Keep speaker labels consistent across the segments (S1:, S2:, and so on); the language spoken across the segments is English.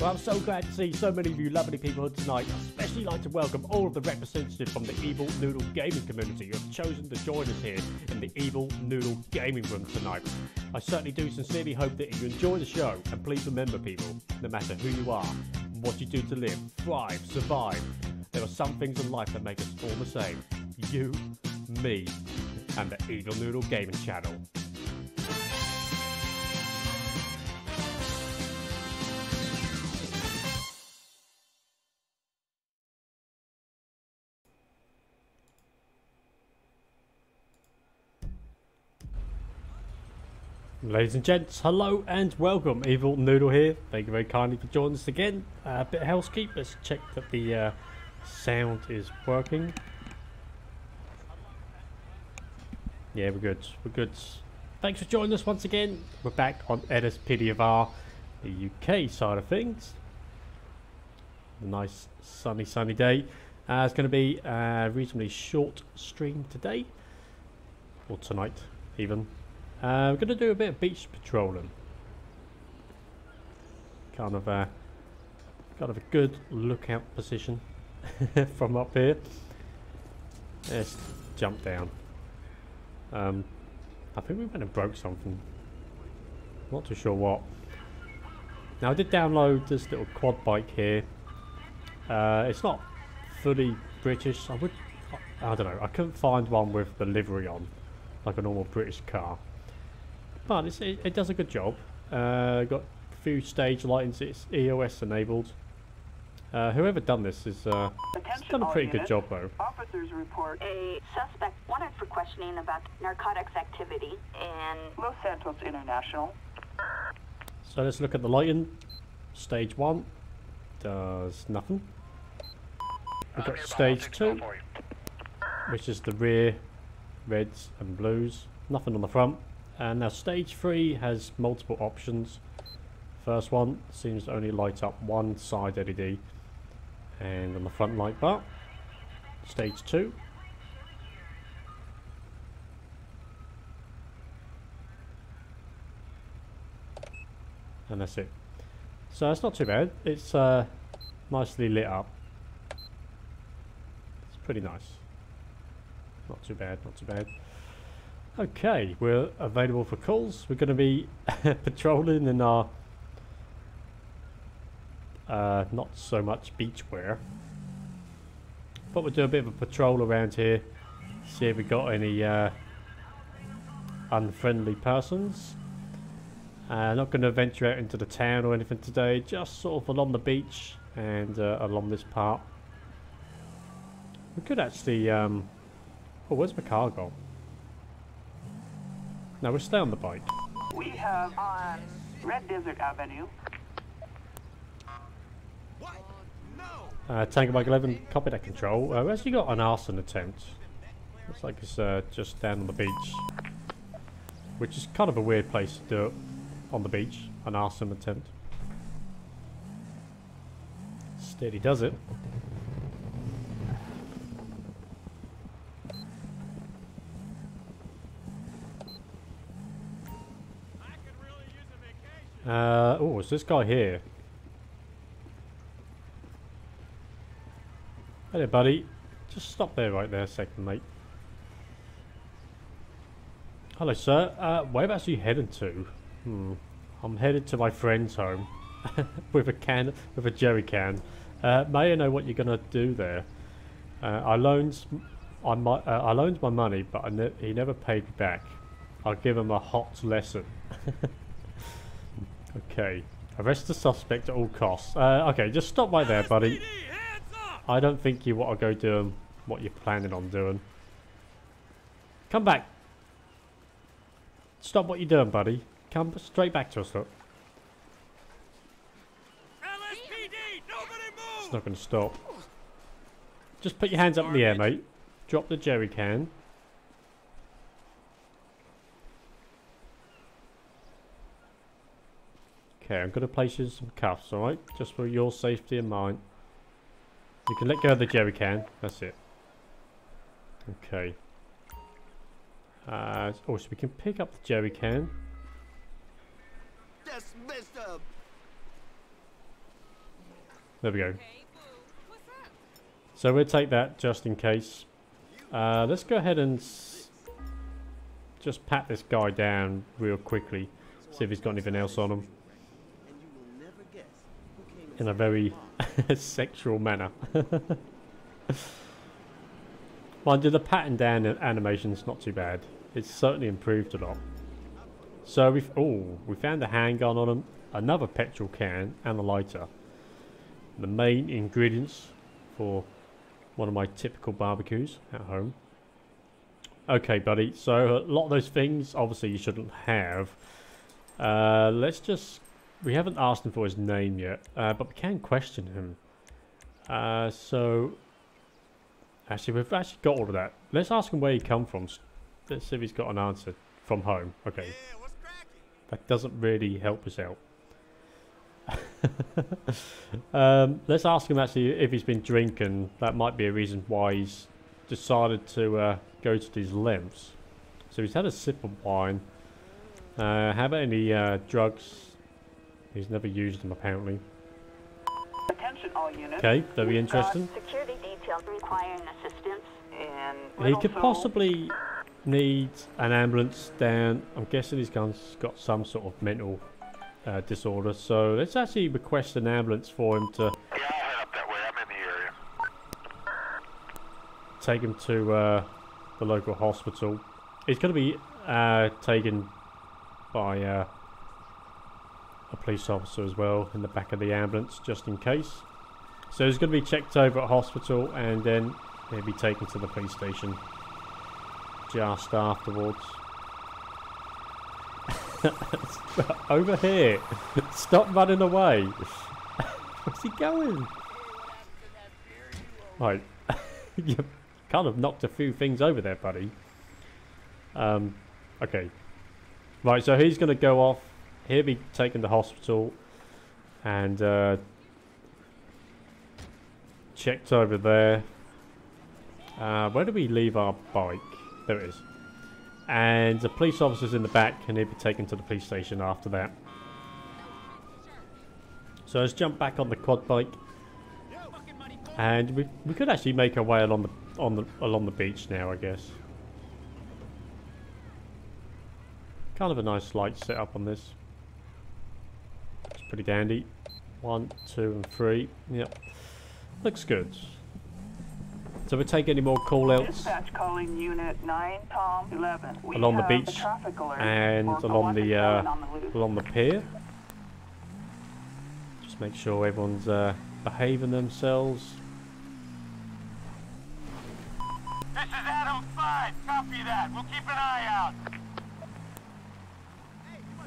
S1: Well, I'm so glad to see so many of you lovely people here tonight. I'd especially like to welcome all of the representatives from the Evil Noodle gaming community who have chosen to join us here in the Evil Noodle gaming room tonight. I certainly do sincerely hope that you enjoy the show, and please remember people, no matter who you are, what you do to live, thrive, survive, there are some things in life that make us all the same. You, me, and the Evil Noodle gaming channel. Ladies and gents, hello and welcome. Evil Noodle here. Thank you very kindly for joining us again. A bit of housekeeping. Let's check that the sound is working. Yeah, we're good. We're good. Thanks for joining us once again. We're back on LSPDFR, the UK side of things. A nice sunny day. It's going to be a reasonably short stream today, or tonight even. We're going to do a bit of beach patrolling. Kind of a good lookout position from up here. Let's jump down. I think we went and broke something. Not too sure what. Now I did download this little quad bike here. It's not fully British. I don't know. I couldn't find one with the livery on, like a normal British car. But it does a good job. Got a few stage lightings. It's EOS enabled. Whoever done this is done a pretty good job though.
S2: Officers report a suspect wanted for questioning about narcotics activity in Los Santos International.
S1: So let's look at the lighting. Stage 1 does nothing. We've got stage 2, which is the rear reds and blues. Nothing on the front. And now stage 3 has multiple options. First one seems to only light up one side LED and on the front light bar. Stage 2. And that's it. So it's not too bad. It's nicely lit up. It's pretty nice. Not too bad, not too bad. Okay, we're available for calls. We're going to be patrolling in our not so much beachwear. But we'll do a bit of a patrol around here. See if we got any unfriendly persons. Not going to venture out into the town or anything today. Just sort of along the beach and along this part. We could actually... oh, where's my car gone? Now we'll stay on the bike.
S2: We have on Red Desert Avenue.
S1: Tango Bike 11, copy that control. We actually got an arson attempt. Looks like it's just down on the beach. Which is kind of a weird place to do it on the beach. An arson attempt. Steady does it. Oh, it's this guy here. Hey there, buddy. Just stop there right there a second, mate. Hello, sir. Whereabouts are you heading to? I'm headed to my friend's home with a jerry can. May I know what you're gonna do there? I loaned my money, but he never paid me back. I'll give him a hot lesson. Okay, arrest the suspect at all costs. Okay, just stop right there, buddy. I don't think you want to go doing what you're planning on doing. Come back. Stop what you're doing, buddy. Come straight back to us, look.
S3: LSPD, nobody move!
S1: It's not going to stop. Just put your hands up in the air, mate. Drop the jerry can. Okay, I'm going to place you in some cuffs, alright? Just for your safety and mine. You can let go of the jerry can. That's it. Okay. Also, we can pick up the jerry can.
S3: That's messed up.
S1: There we go. So we'll take that just in case. Let's go ahead and just pat this guy down real quickly. See if he's got anything else on him. In a very sexual manner. Mind you, the patting down animation's not too bad. It's certainly improved a lot. So we found a handgun on him, another petrol can, and a lighter. The main ingredients for one of my typical barbecues at home. Okay, buddy. So a lot of those things, obviously, you shouldn't have. Let's just. We haven't asked him for his name yet, but we can question him. So actually, we've actually got all of that. Let's ask him where he come from. Let's see if he's got an answer from home. Okay. That doesn't really help us out. Let's ask him actually if he's been drinking. That might be a reason why he's decided to go to these lengths. So he's had a sip of wine. How about any drugs? He's never used them apparently.
S2: Attention all units.
S1: Okay, very interesting.
S2: Security details requiring assistance. And
S1: he could possibly need an ambulance down. I'm guessing he's got some sort of mental disorder. So let's actually request an ambulance for him to.
S4: Yeah, I'll head up that way. I'm in the area.
S1: Take him to the local hospital. He's going to be taken by a police officer as well in the back of the ambulance, just in case. So he's going to be checked over at hospital, and then he'll be taken to the police station just afterwards. Over here! Stop running away! Where's he going? Right, you kind of knocked a few things over there, buddy. Okay. Right, so he's going to go off. He'll be taken to hospital and checked over there. Where do we leave our bike? There it is. And the police officer's in the back, and he'll be taken to the police station after that. So let's jump back on the quad bike, and we could actually make our way along the beach now, I guess. Kind of a nice light setup on this. It's pretty dandy. 1, 2, and 3. Yep. Looks good. So we take any more call outs.
S2: Dispatch calling unit 9 Tom 11.
S1: Along the beach and along the pier. Just make sure everyone's behaving themselves.
S3: This is Adam 5. Copy that. We'll keep an eye out.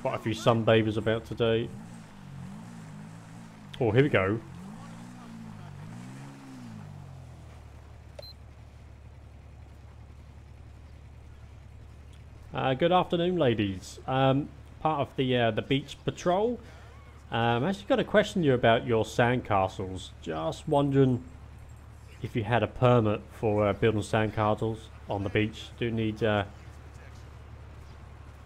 S1: Quite a few sunbathers about today. Oh, here we go. Good afternoon, ladies. Part of the beach patrol. I actually got to question you about your sandcastles. Just wondering if you had a permit for building sandcastles on the beach. Do you need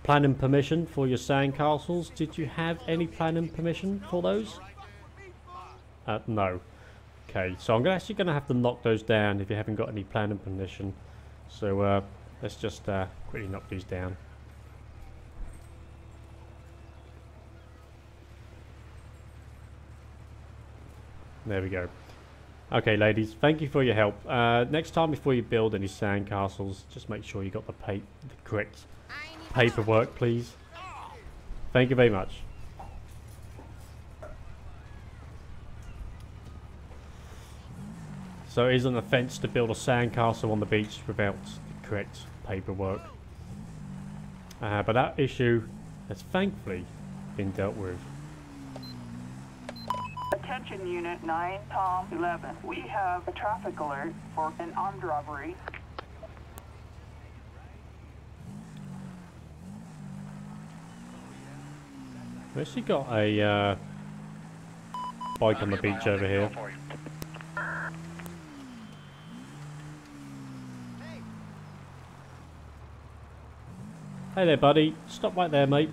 S1: planning permission for your sandcastles? Did you have any planning permission for those? No. Okay, so I'm actually going to have to knock those down if you haven't got any planning permission. So let's just quickly knock these down. There we go. Okay, ladies, thank you for your help. Next time before you build any sandcastles, just make sure you got the correct paperwork, please. Thank you very much. So it is an offence to build a sandcastle on the beach without the correct paperwork. But that issue has thankfully been dealt with.
S2: Attention unit 9 Tom 11. We have a traffic alert for an armed robbery.
S1: We've actually got a bike on the beach over here. Hey there, buddy. Stop right there, mate.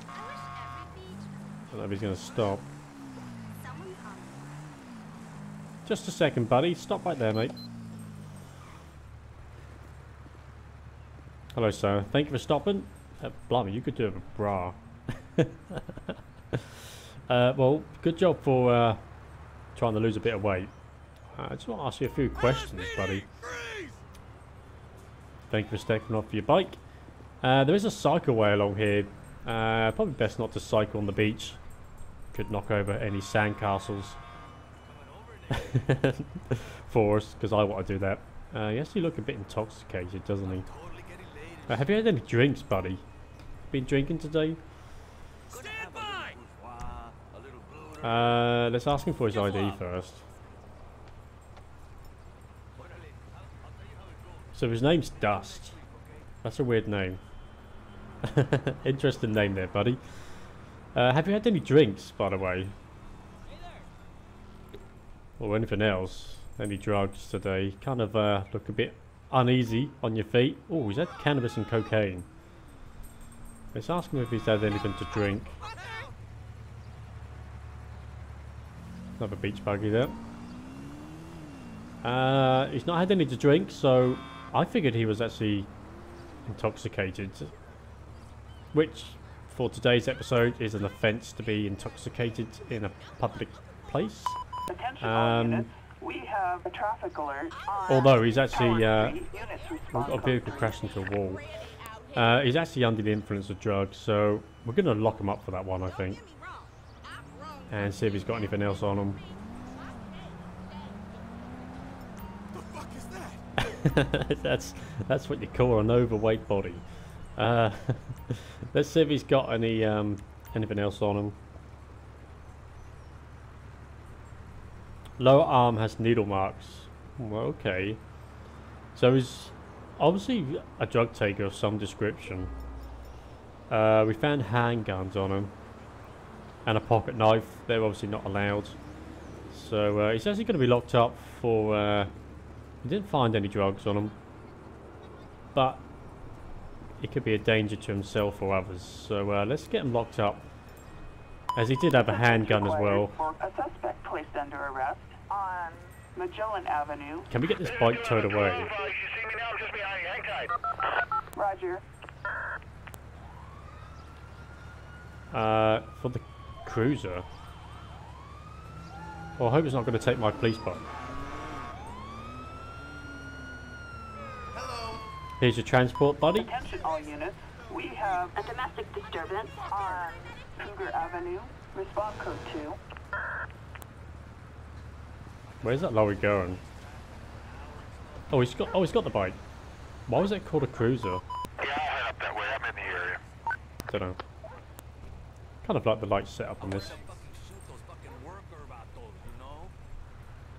S1: I don't know if he's going to stop. Just a second, buddy. Stop right there, mate. Hello, sir. Thank you for stopping. Blimey, you could do it with a bra. Well, good job for trying to lose a bit of weight. I just want to ask you a few questions, buddy. Thank you for stepping off your bike. There is a cycleway along here. Probably best not to cycle on the beach. Could knock over any sandcastles for us, because I want to do that. He actually look a bit intoxicated, doesn't he? Have you had any drinks, buddy? Been drinking today? Let's ask him for his ID first. So his name's Dust. That's a weird name. Interesting name there, buddy. Have you had any drinks, by the way? Or anything else? Any drugs today? Kind of look a bit uneasy on your feet. Oh, he's had cannabis and cocaine. Let's ask him if he's had anything to drink. Another beach buggy there. He's not had any to drink, so I figured he was actually intoxicated. Which, for today's episode, is an offence to be intoxicated in a public place.
S2: Attention all units. We have a traffic alert on
S1: Although he's actually
S2: a
S1: vehicle crashed into a wall. He's actually under the influence of drugs, so we're going to lock him up for that one, I think. And see if he's got anything else on him.
S3: The fuck is that?
S1: that's what you call an overweight body. Let's see if he's got any anything else on him. Lower arm has needle marks. Well, okay. So he's obviously a drug taker of some description. We found handguns on him. And a pocket knife. They're obviously not allowed. So he's actually going to be locked up for... we didn't find any drugs on him. But he could be a danger to himself or others. So let's get him locked up. As he did have a handgun as well.
S2: A suspect placed under arrest on Magellan Avenue.
S1: Can we get this bike towed away?
S3: You see me now? I'm just behind you. Hang tight.
S2: Roger.
S1: For the cruiser. Well, I hope it's not going to take my police bike.
S3: Hello.
S1: Here's your transport, buddy.
S2: Attention all units. We have a domestic disturbance on Cougar Avenue. Response code 2.
S1: Where's that lorry going? Oh, he's got the bike. Why was it called a cruiser?
S4: Yeah, I'll head up that way. I'm in the area.
S1: I don't know. Kind of like the light setup on this.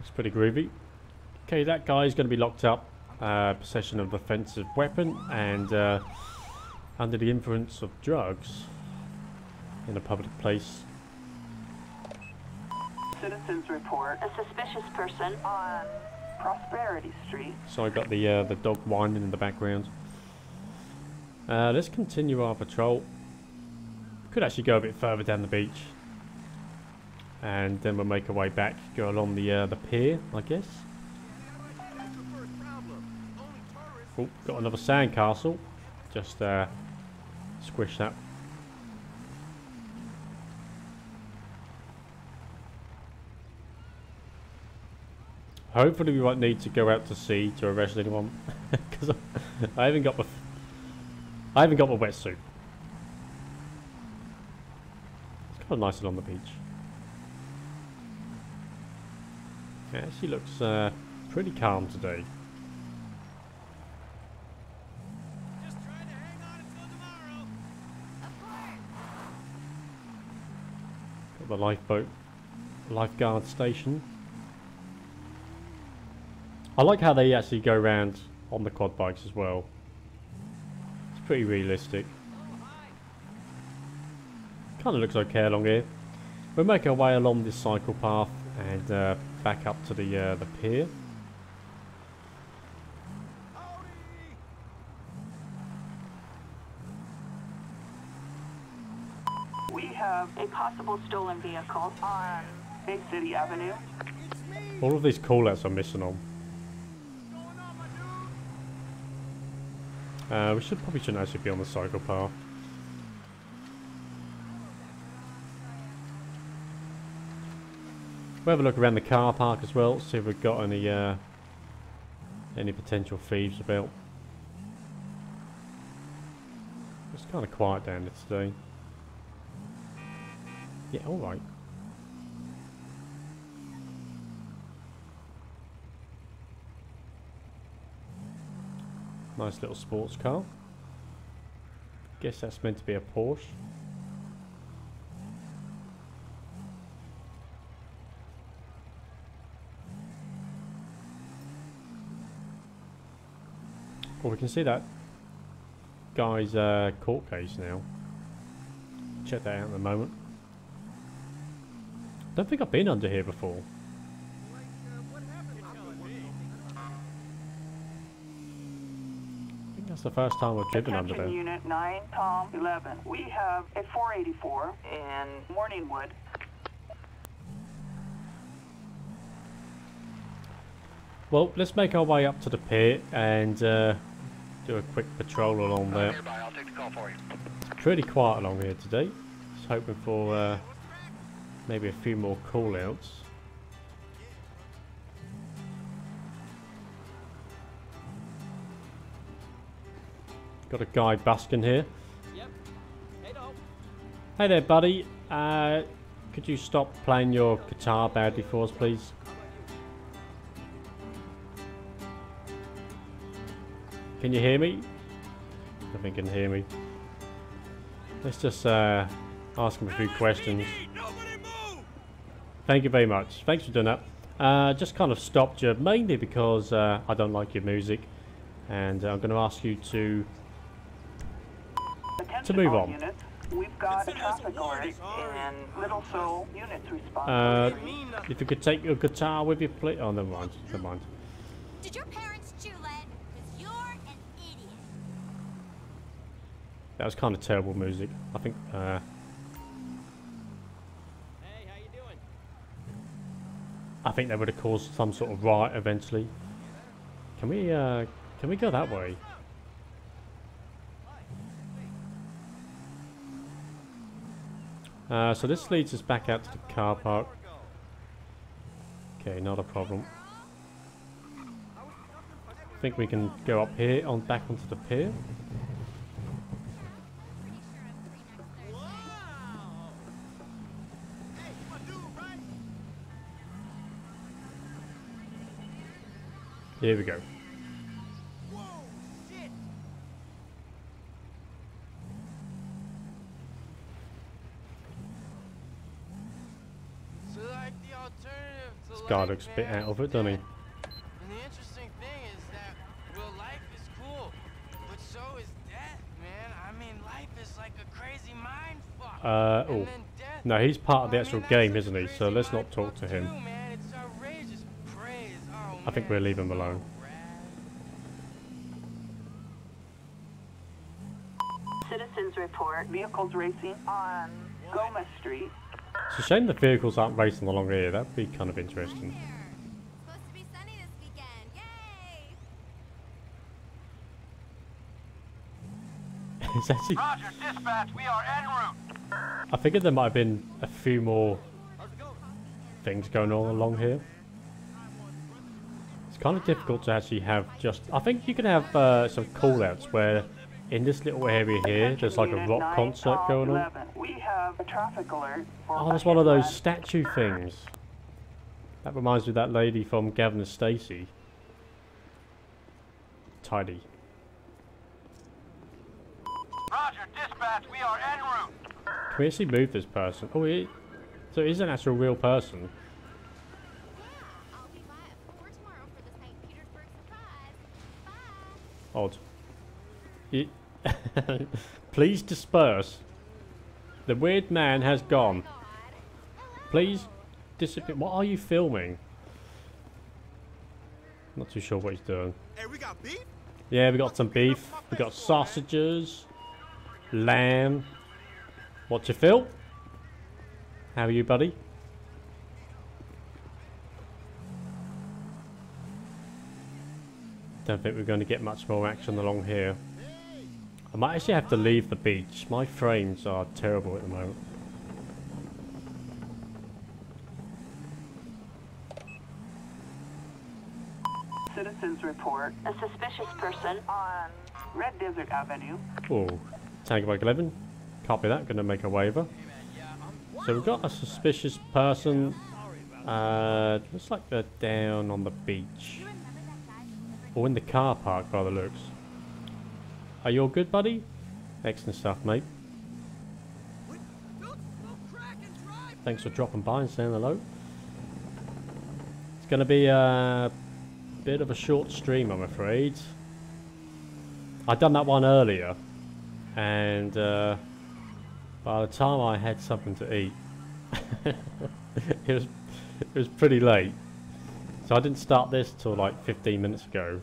S1: It's pretty groovy. Okay, that guy's going to be locked up. Possession of offensive weapon and under the influence of drugs in a public place.
S2: Citizens report a suspicious person on Prosperity Street.
S1: So I got the dog whining in the background. Let's continue our patrol. Could actually go a bit further down the beach, and then we'll make our way back. Go along the pier, I guess. Oh, got another sandcastle. Just squish that. Hopefully we won't need to go out to sea to arrest anyone, because I haven't got my wetsuit. It's kind of nice along the beach. Yeah, she looks pretty calm today.
S3: Just trying to hang on until tomorrow.
S1: Got the lifeboat, lifeguard station. I like how they actually go around on the quad bikes as well. It's pretty realistic. Kind of looks okay along here. We'll make our way along this cycle path and back up to the pier.
S2: We have a possible stolen vehicle on Bay City Avenue.
S1: All of these callouts are missing on. We probably shouldn't actually be on the cycle path. We'll have a look around the car park as well, see if we've got any potential thieves about. It's kind of quiet down there today. Yeah, alright. Nice little sports car. Guess that's meant to be a Porsche. Well, we can see that guy's court case now. Check that out in a moment. Don't think I've been under here before. I think that's the first time I've driven under there.
S2: Unit 9, Tom 11. We have a 484 in Morningwood.
S1: Well, let's make our way up to the pier and do a quick patrol along there.
S4: Nearby, I'll take the call for you.
S1: It's pretty quiet along here today. Just hoping for maybe a few more call-outs. Got a guy busking here.
S5: Yep.
S1: Hey there, buddy. Could you stop playing your guitar badly for us, please? Can you hear me? I think you can hear me. Let's just ask him a few questions. Thank you very much. Thanks for doing that. Just kind of stopped you mainly because I don't like your music, and I'm going to ask you to move on.
S2: Units. We've got a traffic alert and Little Seoul units respond.
S1: If you could take your guitar with you, please. Oh, never mind. Never mind.
S6: Did your parents chew lead? Because you're an idiot.
S1: That was kind of terrible music. I think.
S5: Hey, how you doing?
S1: I think that would have caused some sort of riot eventually. Can we go that way? So this leads us back out to the car park. Okay, not a problem. I think we can go up here, back onto the pier. Here we go. This guy looks a bit out of it, doesn't he?
S7: And the interesting thing is that, well, life is cool, but so is death, man. I mean, life is like a crazy mind fuck.
S1: Oh. No, he's part of the actual game, isn't he? So let's not talk to him. I think we'll leave him alone.
S2: Citizens report vehicles racing on Gomez Street.
S1: It's a shame the vehicles aren't racing along here. That'd be kind of interesting.
S6: Supposed to be sunny this weekend. Yay!
S1: It's actually,
S3: Roger, dispatch, we are en route.
S1: I figured there might have been a few more things going on along here. It's kind of difficult to actually have just... I think you can have some call-outs where in this little area here there's like a rock concert going on.
S2: We have a traffic alert for
S1: Oh, there's one of those statue things. That reminds me of that lady from Gavin and Stacey. Tidy.
S3: Roger, dispatch, we are en route.
S1: Can we actually move this person? Oh, so it is an actual real person.
S6: I'll be by at 4 tomorrow for the St. Petersburg surprise. Bye.
S1: Odd. Please disperse. The weird man has gone. Please disappear. What are you filming? Not too sure what he's doing.
S8: Hey, we got beef?
S1: Yeah, we got some beef. We got sausages, lamb. What's your Phil? How are you, buddy? Don't think we're going to get much more action along here. I might actually have to leave the beach. My frames are terrible at the moment.
S2: Citizens report a suspicious person on Red Desert Avenue.
S1: Oh, Tango Bike 11. Copy that. Going to make a waiver. So we've got a suspicious person. Looks like they're down on the beach. Or in the car park by the looks. Are you all good, buddy? Excellent stuff, mate. Thanks for dropping by and saying hello. It's going to be a bit of a short stream, I'm afraid. I'd done that one earlier. And by the time I had something to eat, it was pretty late. So I didn't start this till like 15 minutes ago.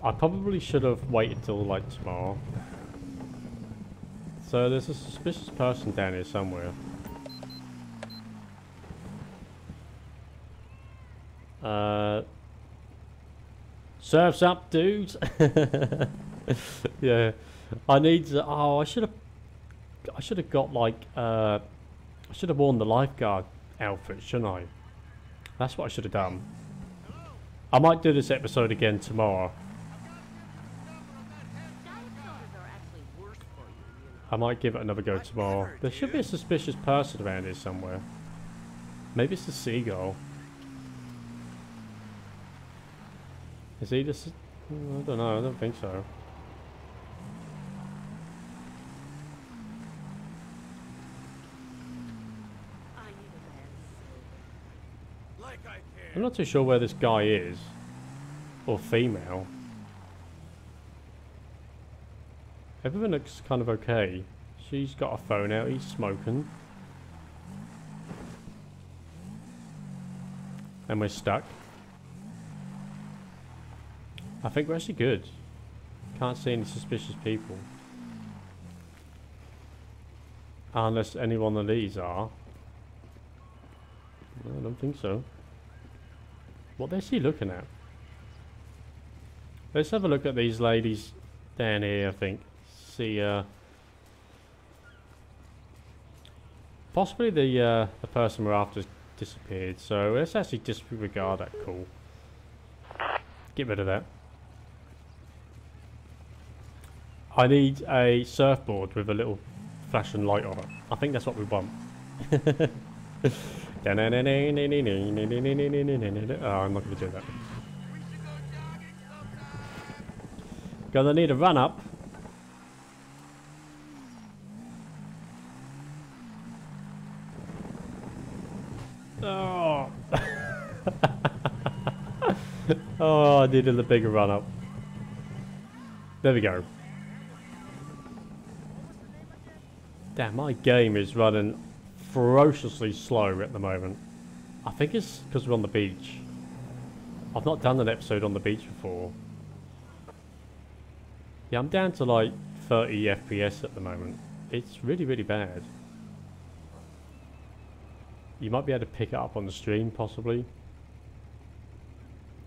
S1: I probably should have waited till like tomorrow. So there's a suspicious person down here somewhere. Surf's up, dudes. Yeah, I need. Oh, I should have got like. I should have worn the lifeguard outfit, shouldn't I? That's what I should have done. I might do this episode again tomorrow. I might give it another go tomorrow. There should be a suspicious person around here somewhere. Maybe it's the seagull. Is he just... I don't know, I don't think so. I'm not too sure where this guy is. Or female. Everything looks kind of okay. She's got a phone out, he's smoking. And we're stuck. I think we're actually good. Can't see any suspicious people. Unless any one of these are. No, I don't think so. What is he looking at? Let's have a look at these ladies down here, I think. See, possibly the person we're after disappeared, so let's actually disregard that call. Get rid of that. I need a surfboard with a little flashing light on it. I think that's what we want. Oh, I'm not going to do that. Gonna need a run up. Oh. Oh, I needed a bigger run up. There we go. Damn, my game is running ferociously slow at the moment. I think it's because we're on the beach. I've not done an episode on the beach before. Yeah, I'm down to like 30 FPS at the moment. It's really, really bad. You might be able to pick it up on the stream, possibly.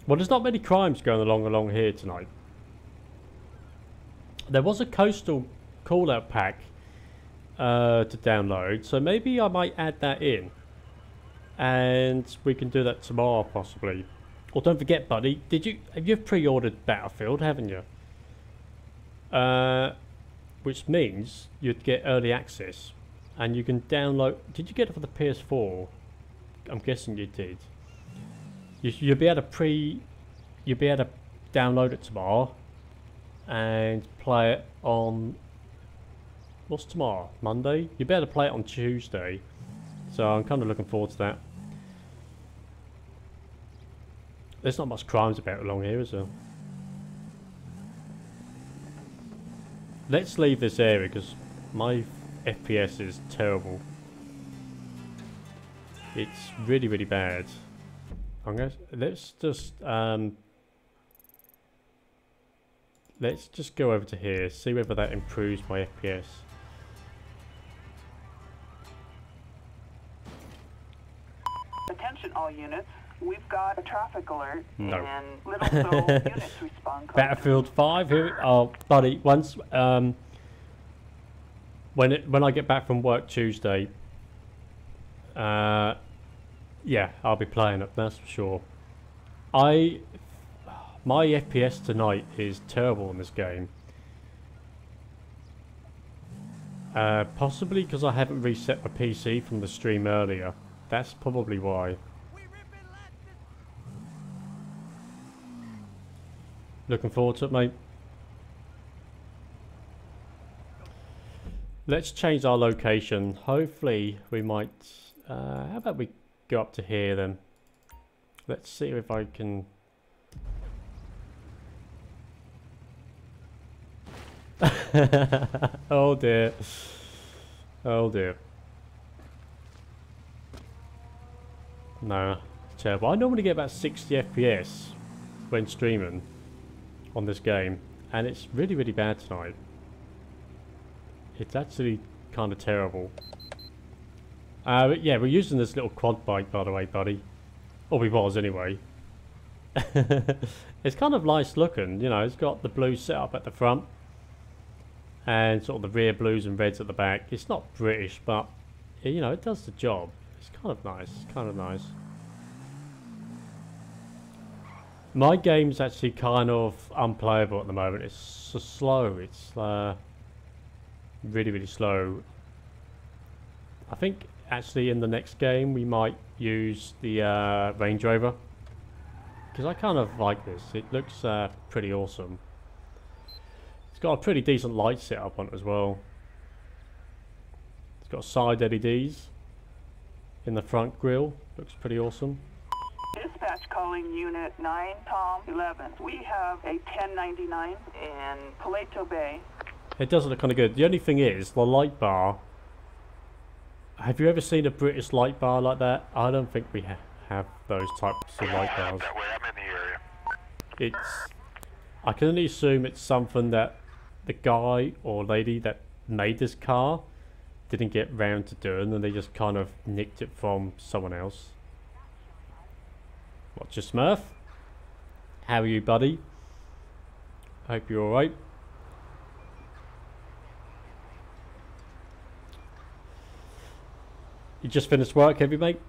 S1: Well, there's not many crimes going along here tonight. There was a coastal call-out pack to download, so maybe I might add that in. And we can do that tomorrow, possibly. Or don't forget, buddy, have you pre-ordered Battlefield, haven't you? Which means you'd get early access. And you can download... Did you get it for the PS4? I'm guessing you did. You'll be able to you'll be able to download it tomorrow and play it on... What's tomorrow? Monday? You'll be able to play it on Tuesday. So I'm kind of looking forward to that. There's not much crimes about along here, is there? Let's leave this area because my FPS is terrible. It's really, really bad. Let's just go over to here, see whether that improves my FPS.
S2: Attention all units. We've got a traffic alert
S1: No.
S2: and little so units respond.
S1: Battlefield 5 here. Oh, buddy, once when I get back from work Tuesday, yeah, I'll be playing it. That's for sure. My FPS tonight is terrible in this game. Possibly because I haven't reset my PC from the stream earlier. That's probably why. Looking forward to it, mate. Let's change our location. Hopefully we might... how about we go up to here then? Let's see if I can... Oh dear. Oh dear. No, it's terrible. I normally get about 60 FPS when streaming on this game, and it's really, really bad tonight. It's actually kind of terrible. But yeah, we're using this little quad bike, by the way, buddy. Or we was, anyway. It's kind of nice looking, you know. It's got the blue set up at the front, and sort of the rear blues and reds at the back. It's not British, but, you know, it does the job. It's kind of nice. It's kind of nice. My game's actually kind of unplayable at the moment. It's so slow. It's really, really slow. I think actually in the next game we might use the Range Rover, because I kind of like this. It looks pretty awesome. It's got a pretty decent light setup on it as well. It's got side LEDs in the front grille. Looks pretty awesome.
S2: Dispatch calling Unit 9, Tom 11. We have a 1099 in Paleto Bay.
S1: It does look kind of good. The only thing is, the light bar... Have you ever seen a British light bar like that? I don't think we have those types of light bars.
S4: That way, I'm in the area.
S1: It's... I can only assume it's something that the guy or lady that made this car didn't get round to doing, and they just kind of nicked it from someone else. What's your Smurf? How are you, buddy? Hope you're alright. You just finished work, have you, mate?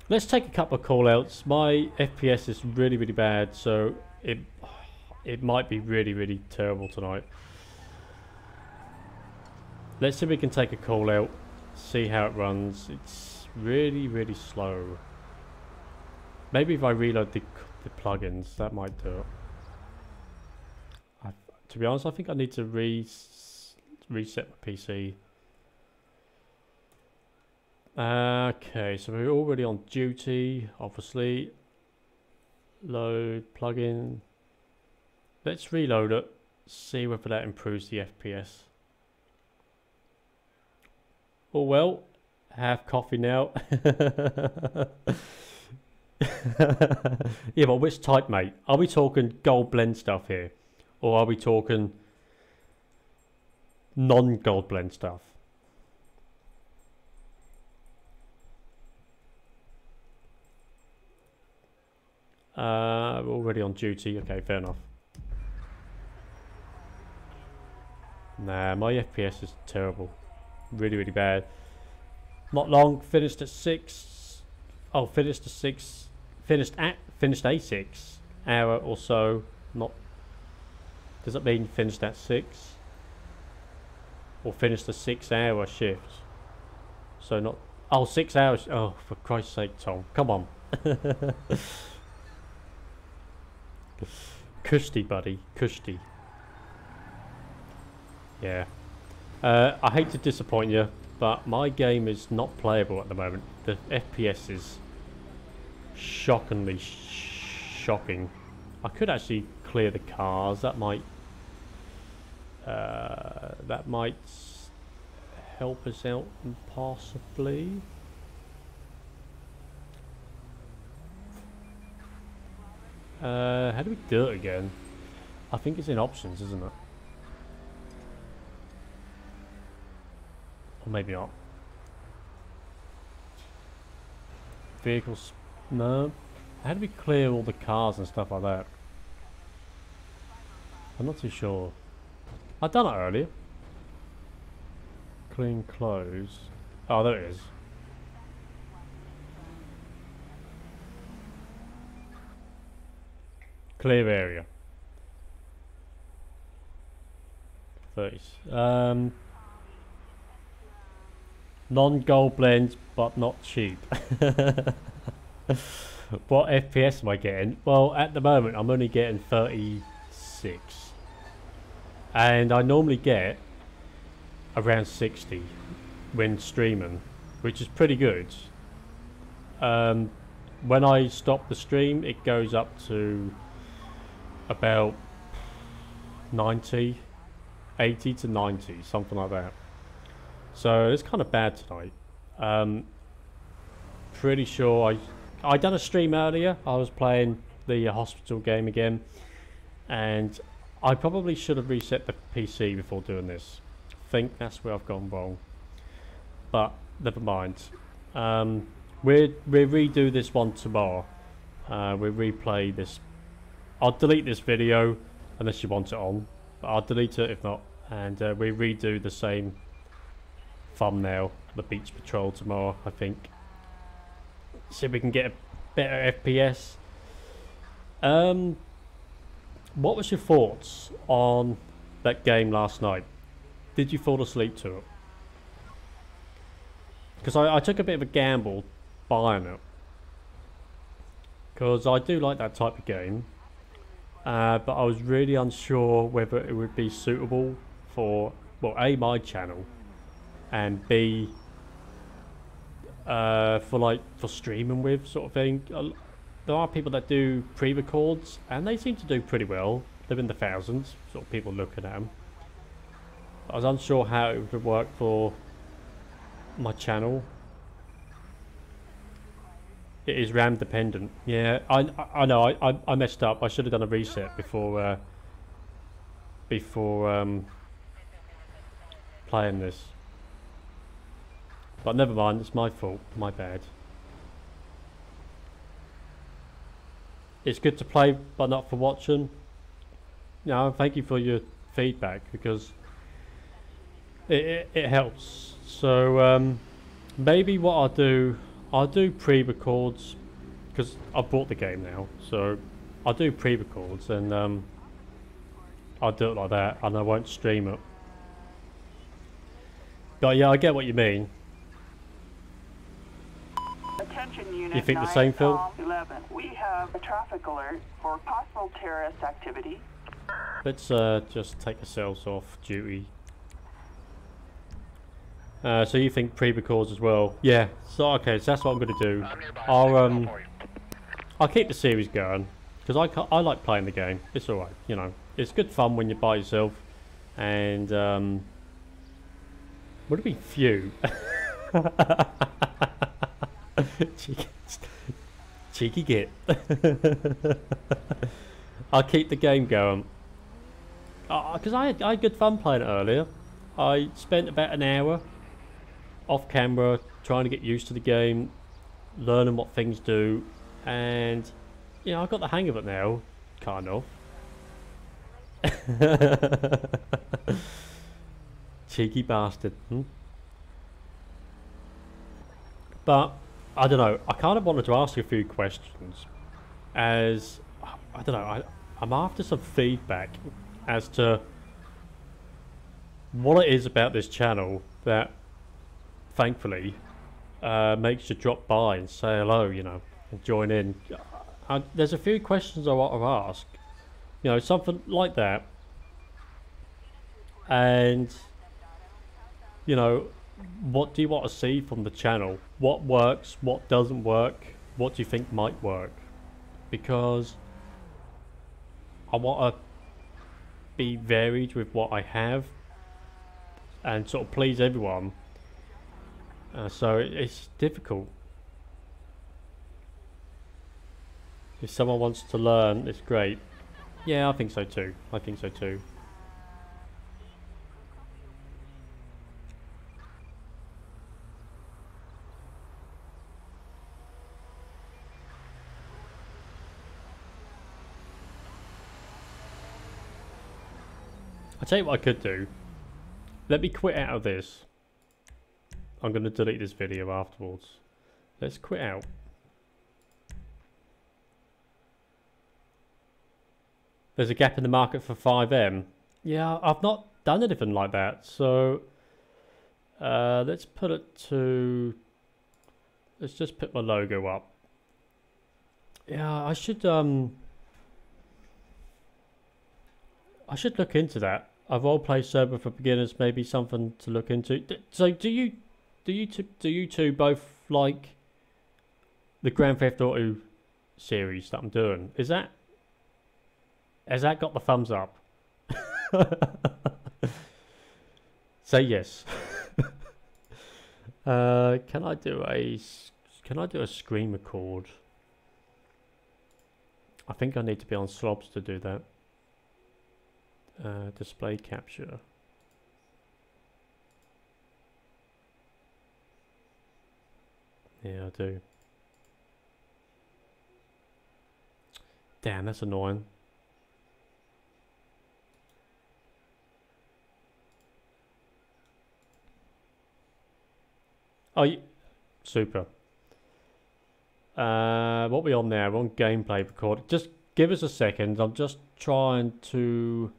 S1: Let's take a couple of call-outs. My FPS is really, really bad, so it might be really, really terrible tonight. Let's see if we can take a call-out, see how it runs. It's really, really slow. Maybe if I reload the plugins, that might do it. To be honest, I think I need to reset my PC. Okay, so we're already on duty, obviously. Load plugin. Let's reload it, see whether that improves the FPS. Oh well, have coffee now. Yeah, but which type, mate? Are we talking gold blend stuff here? Or are we talking non-gold blend stuff? We're already on duty. Okay, fair enough. Nah, my FPS is terrible. Really, really bad. Not long. Finished at 6. Oh, finished at 6. Finished a 6 hour or so. Not. Does that mean finished at 6? Or finished a 6 hour shift? So not. Oh, 6 hours. Oh, for Christ's sake, Tom. Come on. Cushy, buddy. Cushy. Yeah. I hate to disappoint you, but my game is not playable at the moment. The FPS is shockingly shocking. I could actually clear the cars. That might help us out possibly. How do we do it again? I think it's in options, isn't it? Or maybe not. vehicles. No. How do we clear all the cars and stuff like that? I'm not too sure. I've done it earlier. Clean clothes. Oh, there it is. Clear area. 30. Non-gold blend, but not cheap. What FPS am I getting? Well, at the moment, I'm only getting 36. And I normally get around 60 when streaming, which is pretty good. When I stop the stream, it goes up to about 90, 80 to 90, something like that. So it's kind of bad tonight. Pretty sure I done a stream earlier. I was playing the hospital game again, and I probably should have reset the PC before doing this. I think that's where I've gone wrong, but never mind. We'll redo this one tomorrow. We'll replay this. I'll delete this video unless you want it on, but I'll delete it if not, and we redo the same thumbnail, the beach patrol tomorrow, I think. See if we can get a better FPS. What was your thoughts on that game last night? Did you fall asleep to it? Because I took a bit of a gamble buying it, because I do like that type of game, but I was really unsure whether it would be suitable for, well, A, my channel, and B, for streaming with, sort of thing. There are people that do pre-records, and they seem to do pretty well. They're in the thousands, sort of people looking at them. I was unsure how it would work for my channel. It is RAM dependent. Yeah, I know. I messed up. I should have done a reset before playing this. But never mind. It's my fault. My bad. It's good to play, but not for watching. No, thank you for your feedback, because it helps. So maybe what I'll do pre-records, because I've bought the game now, so I'll do pre-records, and I'll do it like that, and I won't stream it. But yeah, I get what you mean.
S2: Attention unit
S1: You think the
S2: 9,
S1: same, Phil?
S2: Tom 11. We have a traffic alert for possible terrorist activity.
S1: Let's just take ourselves off duty. So you think pre-records as well? Yeah. So okay, so that's what I'm going to do. I'll keep the series going, because I like playing the game. It's alright, you know. It's good fun when you're by yourself, and would it be few? Cheeky git. I'll keep the game going, because I had good fun playing it earlier. I spent about an hour off camera trying to get used to the game, learning what things do, and you know, I got the hang of it now, kind of. Cheeky bastard. But I don't know, I kind of wanted to ask you a few questions, as I don't know, I'm after some feedback as to what it is about this channel that thankfully makes you drop by and say hello, you know, and join in. There's a few questions I want to ask, you know, something like that, and you know, what do you want to see from the channel? What works, what doesn't work, what do you think might work? Because I want to be varied with what I have and sort of please everyone, so it's difficult. If someone wants to learn, it's great. Yeah, I think so too. I think so too. I'll tell you what I could do. Let me quit out of this. I'm going to delete this video afterwards. Let's quit out. There's a gap in the market for 5M. Yeah, I've not done anything like that. So let's put it to... Let's just put my logo up. Yeah, I should look into that. A role-play server for beginners, maybe something to look into. So do you two both like the Grand Theft Auto series that I'm doing? Has that got the thumbs up? Say yes. Can I do a screen record? I think I need to be on slobs to do that. Display capture. Yeah, I do. Damn, that's annoying. Oh, super. What are we on there? We're on gameplay record. Just give us a second. I'm just trying to...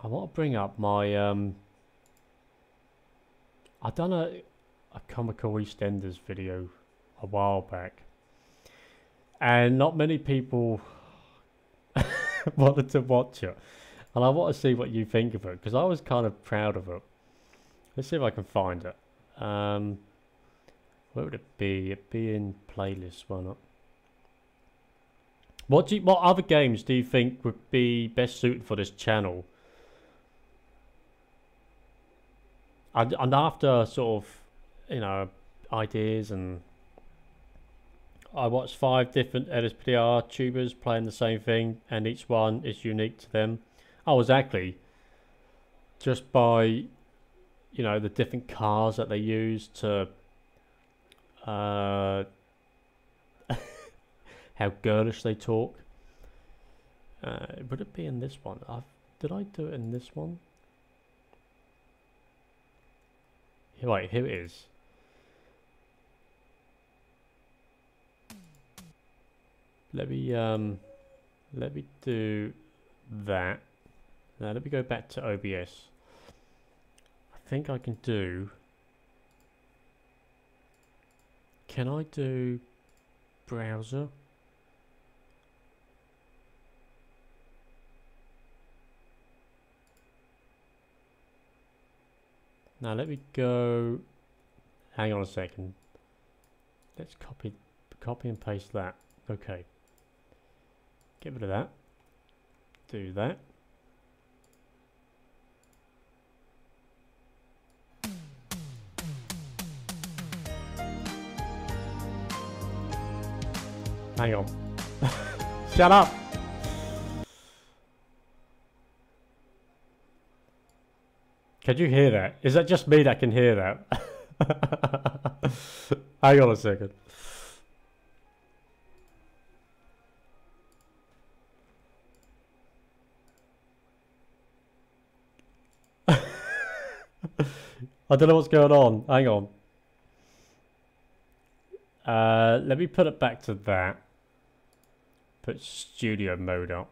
S1: I want to bring up my... I've done a Comical EastEnders video a while back. And not many people wanted to watch it. And I want to see what you think of it, because I was kind of proud of it. Let's see if I can find it. Where would it be? It'd be in playlist, why not? What other games do you think would be best suited for this channel? I'm after sort of, you know, ideas, and I watched 5 different LSPDFR tubers playing the same thing, and each one is unique to them. Oh, exactly. Just by, you know, the different cars that they use to how girlish they talk. Would it be in this one? Did I do it in this one? Wait, here it is. Let me do that. Now let me go back to OBS. I think I can do... Can I do browser? Now let me go... Hang on a second. Let's copy and paste that. Okay. Get rid of that. Do that. Hang on. Shut up! Can you hear that? Is that just me that can hear that? Hang on a second. I don't know what's going on. Hang on. Let me put it back to that. Put studio mode up.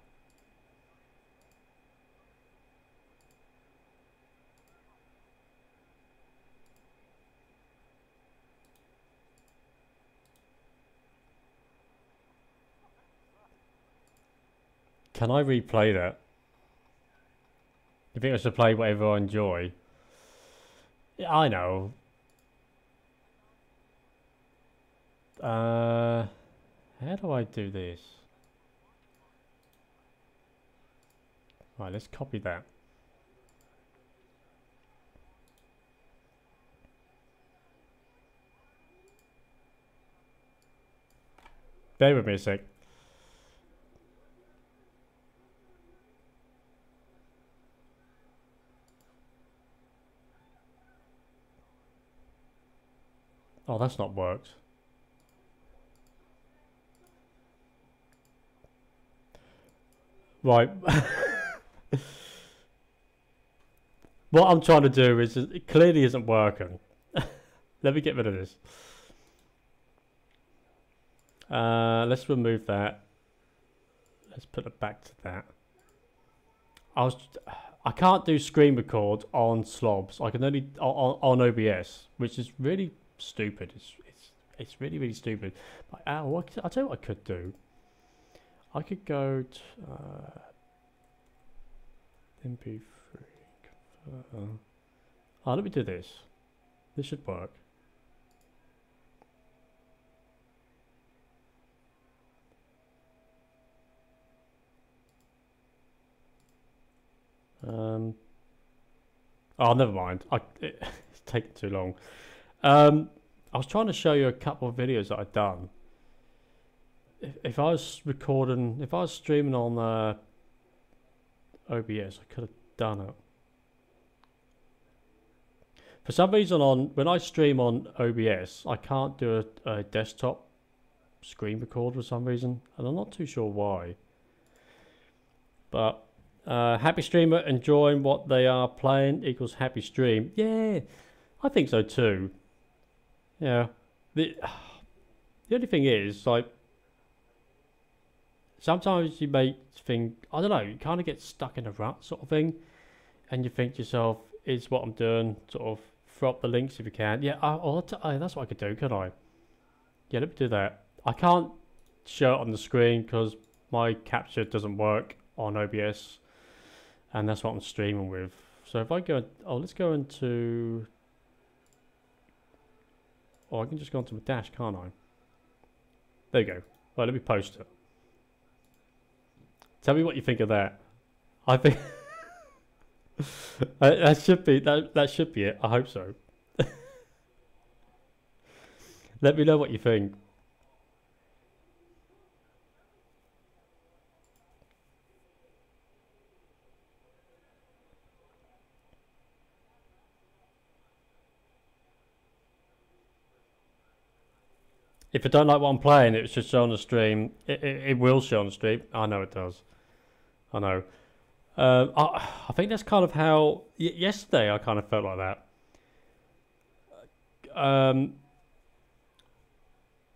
S1: Can I replay that? You think I should play whatever I enjoy? Yeah, I know. How do I do this? Right, let's copy that. Bear with me a sec. Oh, that's not worked. Right. What I'm trying to do is, it clearly isn't working. Let me get rid of this. Let's remove that. Let's put it back to that. I can't do screen record on slobs. I can only on OBS, which is really stupid. It's really, really stupid. But, I'll tell you what I could do. I could go to MP3. Let me do this. This should work. Oh, never mind. It's taking too long. I was trying to show you a couple of videos that I'd done. If I was recording, if I was streaming on OBS, I could have done it. For some reason, when I stream on OBS, I can't do a desktop screen record for some reason, and I'm not too sure why. But happy streamer enjoying what they are playing equals happy stream. Yeah, I think so too. Yeah. The only thing is, like, sometimes you may think, I don't know, you kind of get stuck in a rut sort of thing, and you think to yourself, is what I'm doing, sort of throw up the links if you can. Yeah, that's what I could do, couldn't I? Yeah, let me do that. I can't show it on the screen because my capture doesn't work on OBS, and that's what I'm streaming with. So if I go, let's go into, I can just go onto my dash, can't I? There you go. Right, let me post it. Tell me what you think of that. I think that should be it. I hope so. Let me know what you think. If you don't like what I'm playing, it should show on the stream. It will show on the stream. I know it does. I know. I think that's kind of how yesterday I kind of felt like that.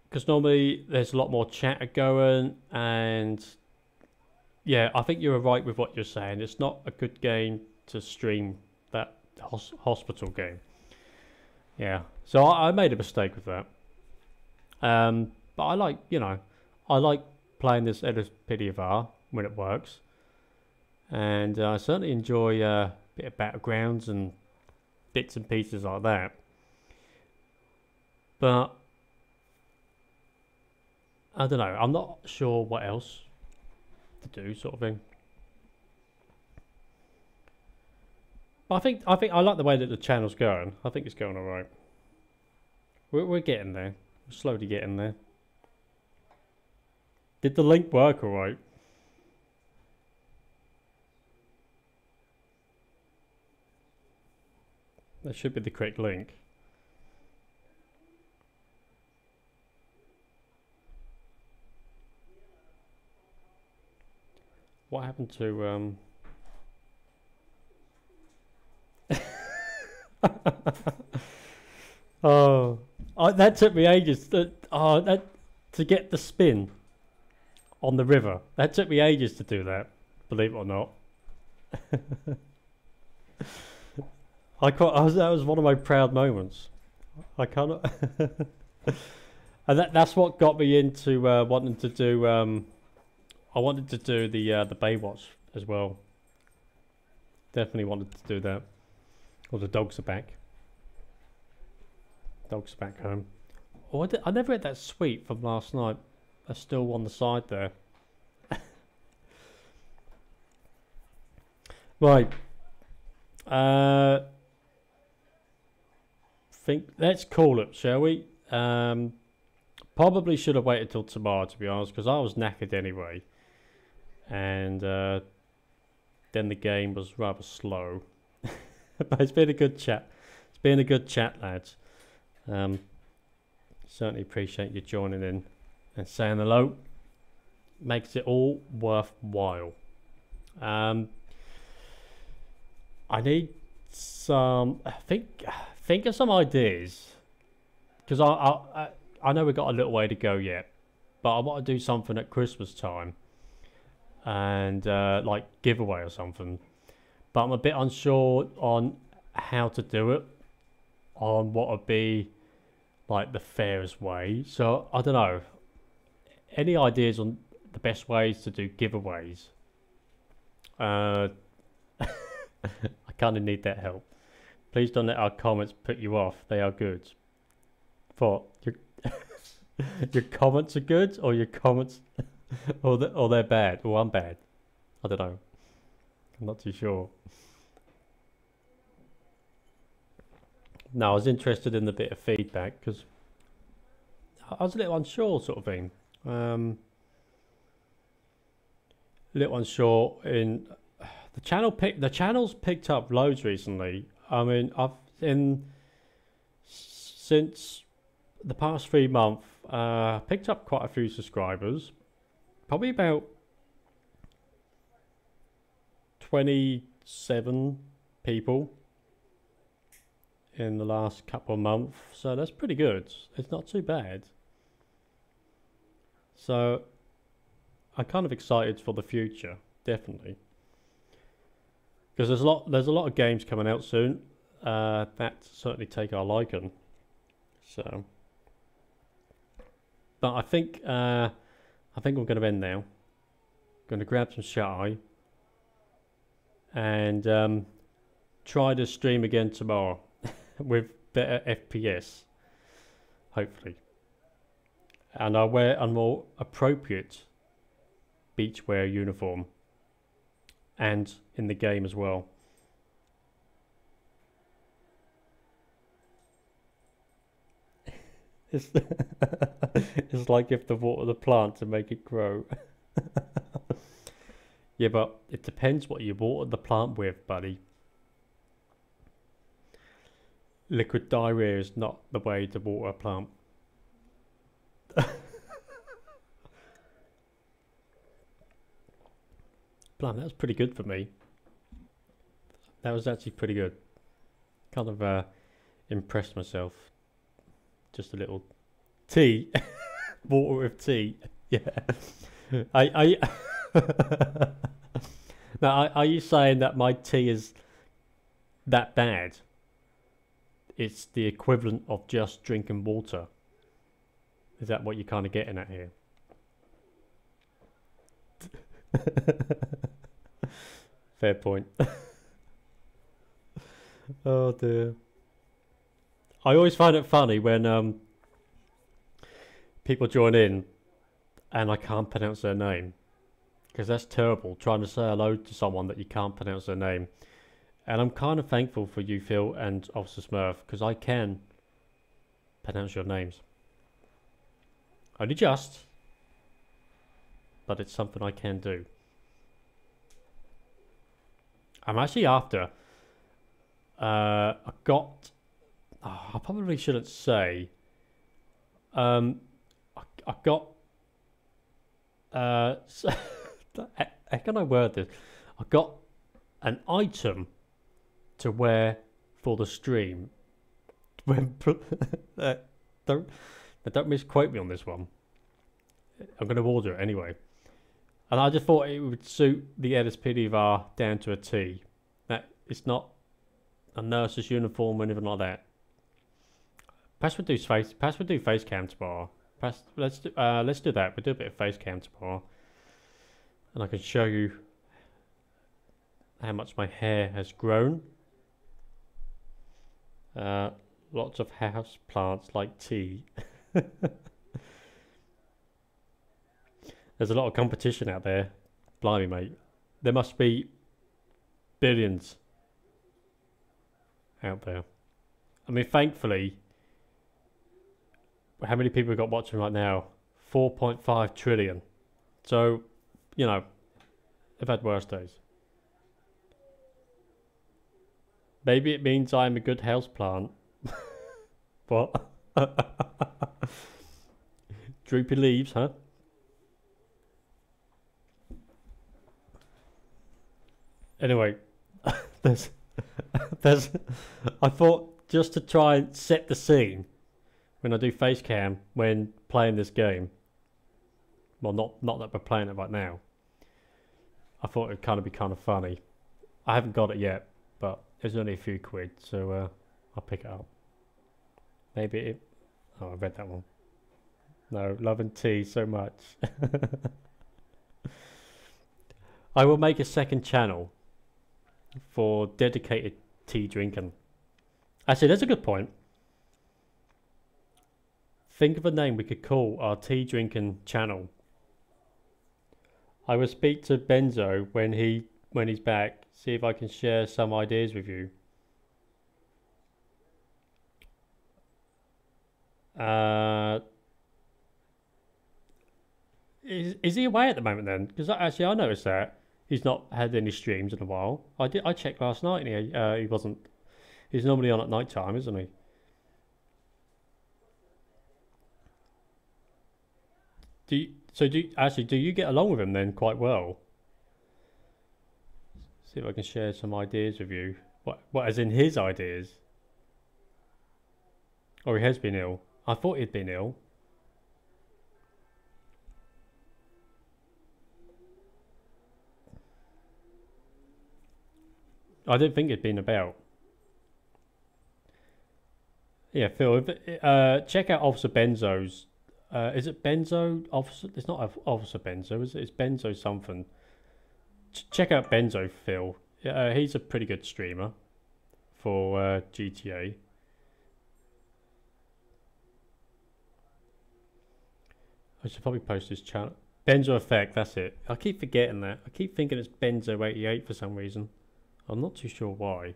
S1: Because normally there's a lot more chatter going, and yeah, I think you were right with what you're saying. It's not a good game to stream, that hospital game. Yeah, so I made a mistake with that. But I like, I like playing this LSPDFR when it works, and I certainly enjoy a bit of battlegrounds and bits and pieces like that. But I don't know. I'm not sure what else to do, sort of thing. But I think I like the way that the channel's going. I think it's going all right. We're getting there. We're slowly getting there. Did the link work all right? That should be the correct link. What happened to oh, that took me ages to get the spin on the river. That took me ages to do that, believe it or not. That was one of my proud moments. I cannot. And that's what got me into wanting to do. I wanted to do the Baywatch as well. Definitely wanted to do that. Or the dogs are back. Dogs are back home. Oh, I never had that sweet from last night. That's still on the side there. Right. Let's call it, shall we? Probably should have waited till tomorrow, to be honest, because I was knackered anyway, and then the game was rather slow. But it's been a good chat. It's been a good chat, lads. Certainly appreciate you joining in and saying hello. Makes it all worthwhile. I need some. Think of some ideas, because I know we've got a little way to go yet, but I want to do something at Christmas time, and like giveaway or something. But I'm a bit unsure on how to do it, on what would be like the fairest way. So I don't know. Any ideas on the best ways to do giveaways? I kind of need that help. Please don't let our comments put you off. They are good. What? Your comments are good, or your comments, or they're bad, or I'm bad. I don't know. I'm not too sure. No, I was interested in the bit of feedback because I was a little unsure, sort of thing. A little unsure in the channel. The channel's picked up loads recently. I mean, since the past 3 months, picked up quite a few subscribers. Probably about 27 people in the last couple of months, so that's pretty good. It's not too bad. So I'm kind of excited for the future, definitely, because there's a lot of games coming out soon that certainly take our liking. So, but I think we're going to end now. Going to grab some shut-eye and try to stream again tomorrow with better FPS, hopefully. And I'll wear a more appropriate beachwear uniform, and in the game as well. It's like you have to water the plant to make it grow. Yeah, but it depends what you water the plant with, buddy. Liquid diarrhea is not the way to water a plant. Blimey, that was pretty good for me. That was actually pretty good. Kind of impressed myself. Just a little tea. Water with tea. Yeah. Now, are you saying that my tea is that bad? It's the equivalent of just drinking water. Is that what you're kind of getting at here? Fair point. Oh dear. I always find it funny when people join in and I can't pronounce their name, because that's terrible, trying to say hello to someone that you can't pronounce their name. And I'm kind of thankful for you, Phil, and Officer Smurf, because I can pronounce your names. Only just, but it's something I can do. I'm actually after. I got. Oh, I probably shouldn't say. I got. How can I word this? I got an item to wear for the stream. When don't misquote me on this one. I'm going to order it anyway. And I just thought it would suit the LSPDFR down to a T. That it's not a nurse's uniform or anything like that. Perhaps we'll do face cam tomorrow. Let's do that. We'll do a bit of face cam tomorrow, and I can show you how much my hair has grown. Lots of house plants like tea. There's a lot of competition out there. Blimey, mate. There must be billions out there. I mean, thankfully, how many people have got watching right now? 4.5 trillion. So, you know, I've had worse days. Maybe it means I'm a good houseplant. What? Droopy leaves, huh? Anyway, there's, there's. I thought just to try and set the scene when I do face cam when playing this game. Well, not that we're playing it right now. I thought it'd kind of be kind of funny. I haven't got it yet, but it's only a few quid, so I'll pick it up. Maybe it. Oh, I read that one. No, love and tea so much. I will make a second channel for dedicated tea drinking. Actually, that's a good point. Think of a name we could call our tea drinking channel. I will speak to Benzo when he's back, see if I can share some ideas with you. Is he away at the moment then? Because actually I noticed that he's not had any streams in a while. I checked last night and he wasn't. He's normally on at night time, isn't he? Do you get along with him then quite well? See if I can share some ideas with you. What as in his ideas? Or he has been ill. I thought he'd been ill. I didn't think he'd been about. Yeah, Phil, check out Officer Benzo's. Is it Benzo? Officer? It's not Officer Benzo, is it? It's Benzo something. Check out Benzo, Phil. He's a pretty good streamer for GTA. I should probably post his channel. Benzo Effect, that's it. I keep forgetting that. I keep thinking it's Benzo88 for some reason. I'm not too sure why.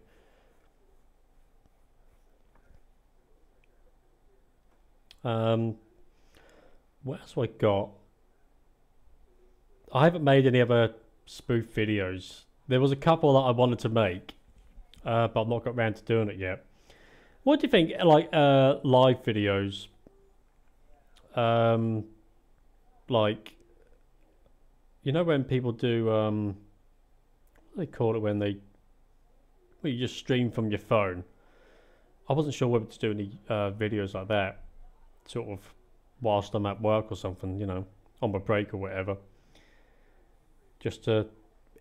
S1: What else have I got? I haven't made any other spoof videos. There was a couple that I wanted to make, but I've not got around to doing it yet. What do you think, like, live videos? Like, you know when people do, what do they call it when you just stream from your phone? I wasn't sure whether to do any videos like that, sort of whilst I'm at work or something, you know, on my break or whatever, just to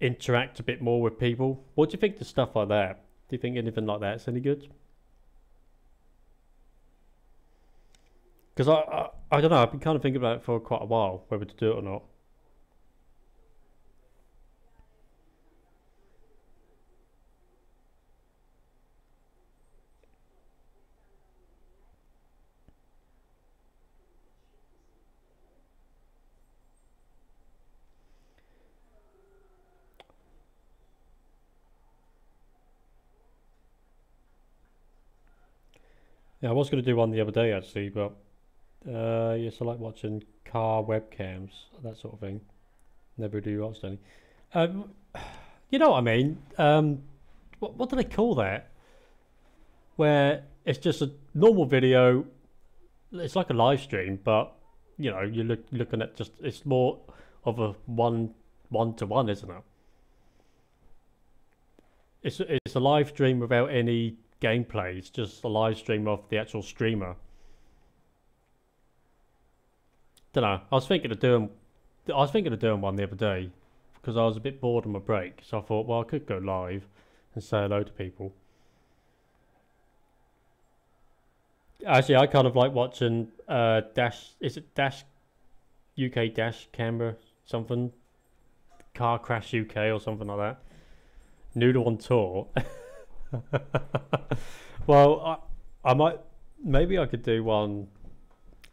S1: interact a bit more with people. What do you think of stuff like that? Do you think anything like that's any good? Because I don't know, I've been kind of thinking about it for quite a while, whether to do it or not. Yeah, I was going to do one the other day actually, but yes, I like watching car webcams, that sort of thing. Never do watch any. You know what I mean? What do they call that? Where it's just a normal video. It's like a live stream, but you know, you're looking at just, it's more of a one-to-one, isn't it? It's a live stream without any gameplay. It's just a live stream of the actual streamer. Don't know. I was thinking of doing one the other day because I was a bit bored on my break. So I thought, well, I could go live and say hello to people. Actually, I kind of like watching Dash. Is it Dash UK Dash Camera something? Car Crash UK or something like that. Noodle on tour. Well, I might, maybe I could do one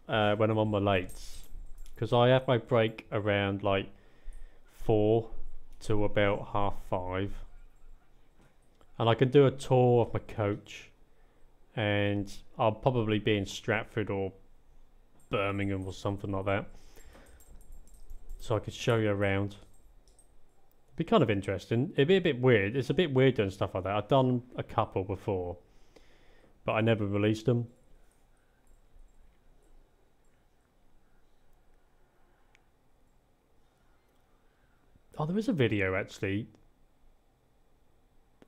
S1: when I'm on my lates, because I have my break around like 4 to about 5:30, and I can do a tour of my coach, and I'll probably be in Stratford or Birmingham or something like that, so I could show you around. Be kind of interesting. It'd be a bit weird. It's a bit weird doing stuff like that. I've done a couple before, but I never released them. Oh, there is a video actually.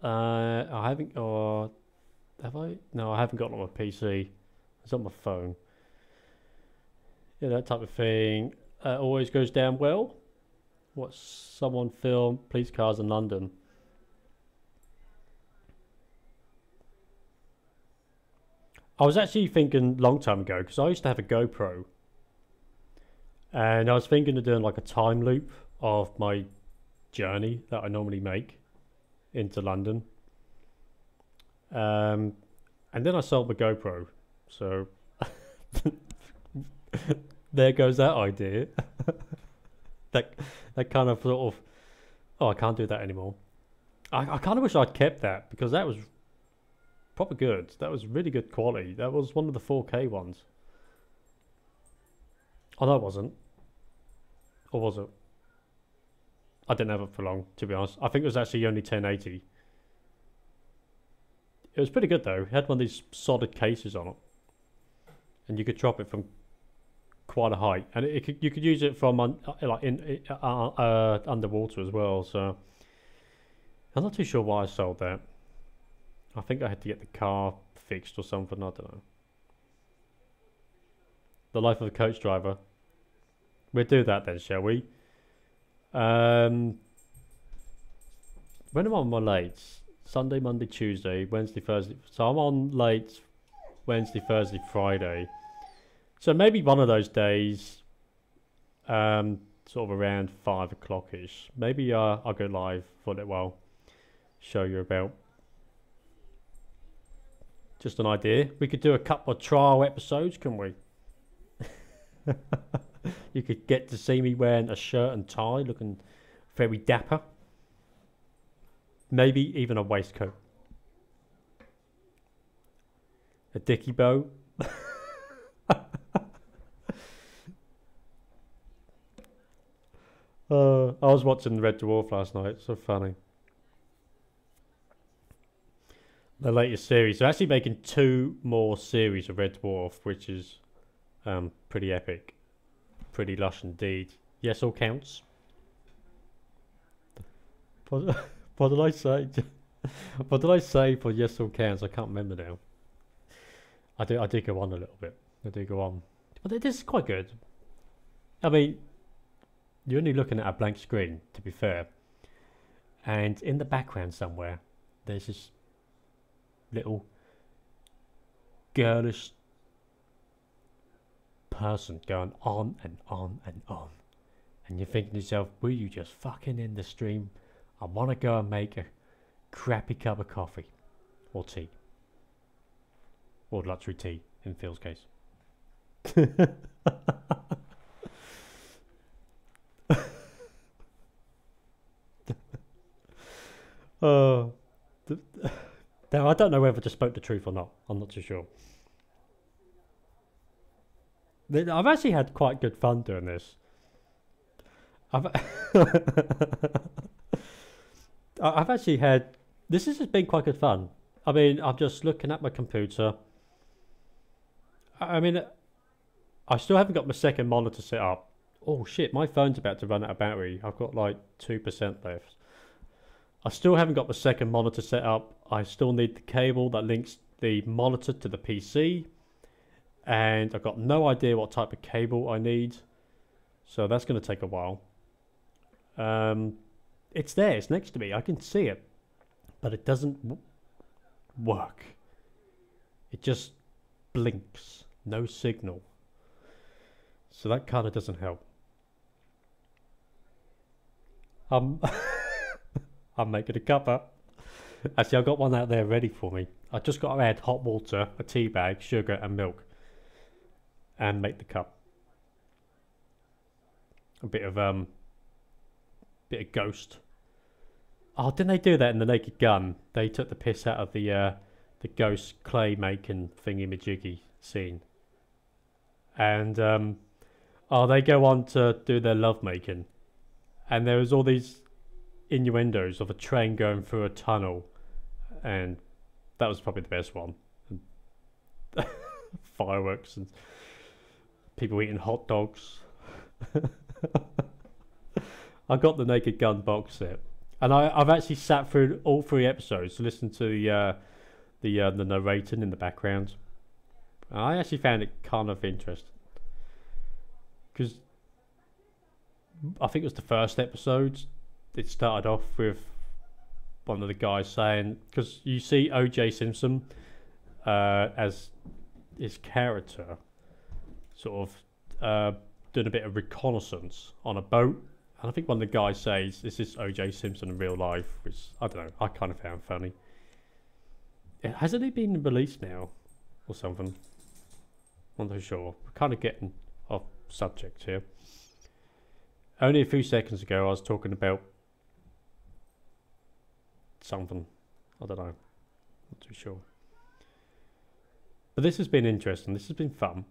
S1: I haven't, or have I? No, I haven't got it on my PC. It's on my phone. Yeah, that type of thing always goes down well. Watch someone film police cars in London. I was actually thinking long time ago, because I used to have a GoPro, and I was thinking of doing like a time loop of my journey that I normally make into London. And then I sold my GoPro, so there goes that idea. that kind of sort of, oh, I can't do that anymore. I kind of wish I'd kept that, because that was proper good. That was really good quality. That was one of the 4K ones. Oh, no, it wasn't. Or was it? I didn't have it for long, to be honest. I think it was actually only 1080. It was pretty good though. It had one of these solid cases on it, and you could drop it from quite a height, and you could use it from underwater as well. So I'm not too sure why I sold that. I think I had to get the car fixed or something. I don't know. The life of a coach driver. We'll do that then, shall we? When am I on my lates? Sunday, Monday, Tuesday, Wednesday, Thursday. So I'm on late Wednesday, Thursday, Friday. So maybe one of those days, sort of around 5 o'clock-ish. Maybe I'll go live for a little while. Show you about. Just an idea. We could do a couple of trial episodes, couldn't we? You could get to see me wearing a shirt and tie, looking very dapper. Maybe even a waistcoat. A dicky bow. I was watching Red Dwarf last night. So funny. The latest series. They're actually making 2 more series of Red Dwarf, which is pretty epic. Pretty lush indeed. Yes, all counts. What did I say? What did I say for yes all counts? I can't remember now. I did go on a little bit. I did go on. But this is quite good. I mean, you're only looking at a blank screen, to be fair. And in the background somewhere, there's this little girlish person going on and on and on. And you're thinking to yourself, will you just fucking end the stream? I want to go and make a crappy cup of coffee. Or tea. Or luxury tea, in Phil's case. Now, I don't know whether I just spoke the truth or not. I'm not too sure. I've actually had quite good fun doing this. I've actually had... This has been quite good fun. I mean, I'm just looking at my computer. I mean, I still haven't got my second monitor set up. Oh shit, my phone's about to run out of battery. I've got like 2% left. I still haven't got the second monitor set up. I still need the cable that links the monitor to the PC. And I've got no idea what type of cable I need. So that's going to take a while. It's there, it's next to me. I can see it. But it doesn't work. It just blinks. No signal. So that kind of doesn't help. I'm making a cuppa. Actually, I've got one out there ready for me. I just got to add hot water, a tea bag, sugar and milk. And make the cup. A bit of Ghost. Oh, didn't they do that in The Naked Gun? They took the piss out of the Ghost clay making thingy-majiggy scene. And they go on to do their love making. And there was all these innuendos of a train going through a tunnel. And that was probably the best one. Fireworks and people eating hot dogs. I got the Naked Gun box set. And I've actually sat through all 3 episodes to listen to the narrating in the background. I actually found it kind of interesting because I think it was the first episode. It started off with one of the guys saying, because you see O.J. Simpson as his character sort of doing a bit of reconnaissance on a boat, and I think one of the guys says this is O.J. Simpson in real life, which I don't know, I kind of found funny. Hasn't it been released now or something? I'm not sure. We're kind of getting off subject here. Only a few seconds ago I was talking about something. I don't know. Not too sure. But this has been interesting. This has been fun.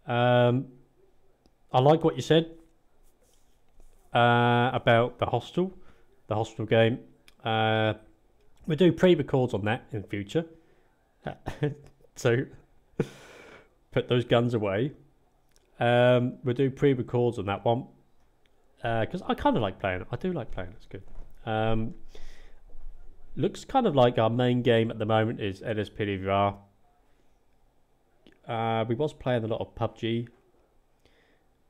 S1: I like what you said about the hostel game. We do pre-records on that in future. So put those guns away. We'll do pre-records on that one because I kind of like playing it. I do like playing it. It's good. Looks kind of like our main game at the moment is LSPDFR. We was playing a lot of PUBG.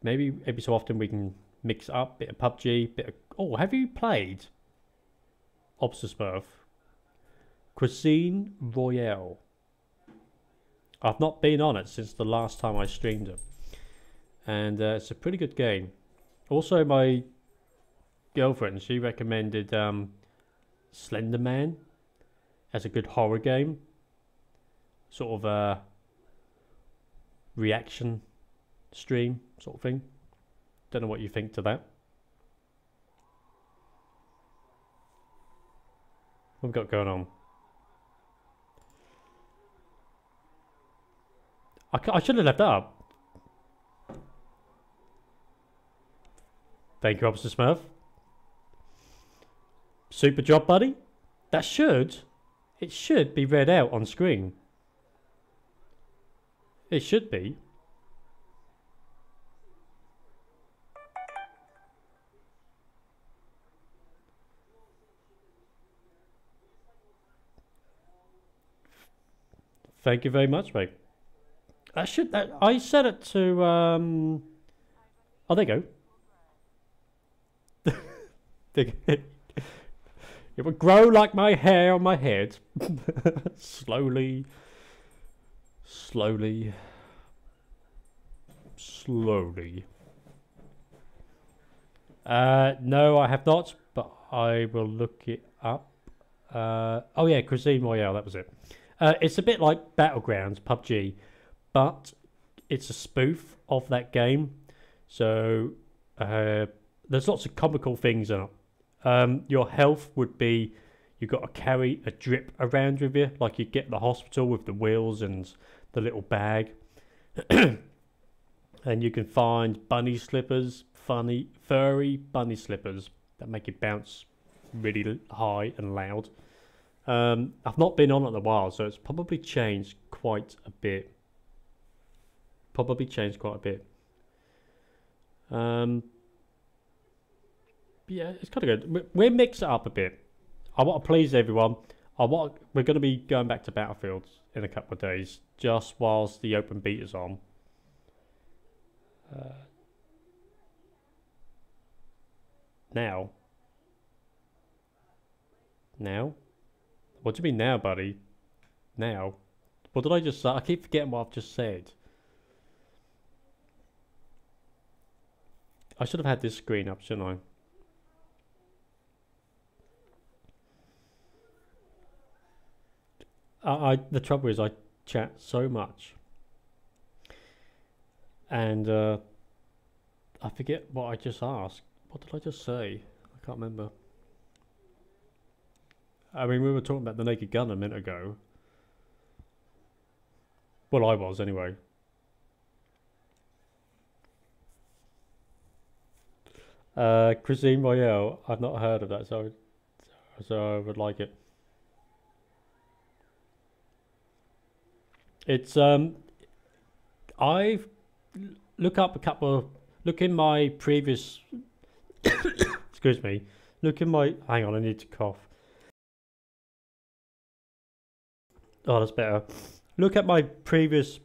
S1: Maybe every so often we can mix up bit of PUBG, bit of... Oh, have you played Obsessed Smurf? Cuisine Royale. I've not been on it since the last time I streamed it. And it's a pretty good game. Also, my girlfriend, she recommended Slender Man as a good horror game. Sort of a reaction stream sort of thing. Don't know what you think to that. What have we got going on? I should have left that up. Thank you, Officer Smurf. Super job, buddy. It should be read out on screen. It should be. Thank you very much, mate. I set it to oh, there you go. It would grow like my hair on my head. Slowly. No, I have not, but I will look it up. Oh yeah, Cuisine Royale, that was it. It's a bit like Battlegrounds, PUBG, but it's a spoof of that game. So there's lots of comical things in it. Your health would be, you've got to carry a drip around with you, like you get in the hospital with the wheels and the little bag. And you can find bunny slippers, furry bunny slippers that make you bounce really high and loud. I've not been on it in a while, so it's probably changed quite a bit. Yeah, it's kind of good. We'll mix it up a bit. I want to please everyone. We're going to be going back to Battlefield in a couple of days, just whilst the open beta's on. Now? What do you mean now, buddy? Now? What did I just say? I keep forgetting what I've just said. I should have had this screen up, shouldn't I? The trouble is I chat so much. And I forget what I just asked. What did I just say? I can't remember. I mean, we were talking about the Naked Gun a minute ago. Well, I was anyway. Cuisine Royale, I've not heard of that, so I would like it. It's I've look in my previous excuse me. Look at my... Hang on, I need to cough. Oh, that's better. Look at my previous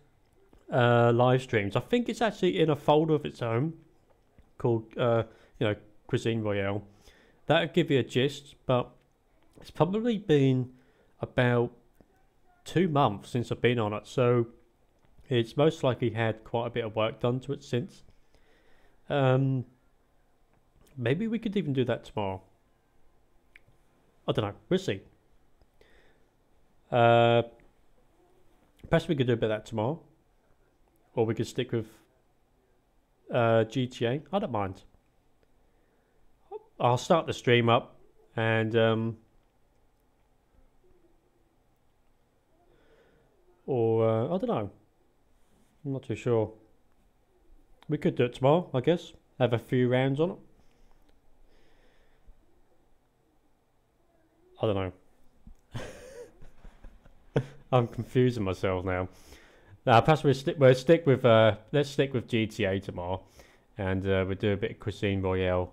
S1: live streams. I think it's actually in a folder of its own called, Cuisine Royale. That'll give you a gist, but it's probably been about 2 months since I've been on it, so it's most likely had quite a bit of work done to it since. Maybe we could even do that tomorrow. I don't know. We'll see. Perhaps we could do a bit of that tomorrow. Or we could stick with GTA. I don't mind. I'll start the stream up and I don't know. I'm not too sure. We could do it tomorrow, I guess. Have a few rounds on it. I don't know. I'm confusing myself now. Now, perhaps we'll stick with let's stick with GTA tomorrow, and we'll do a bit of Cuisine Royale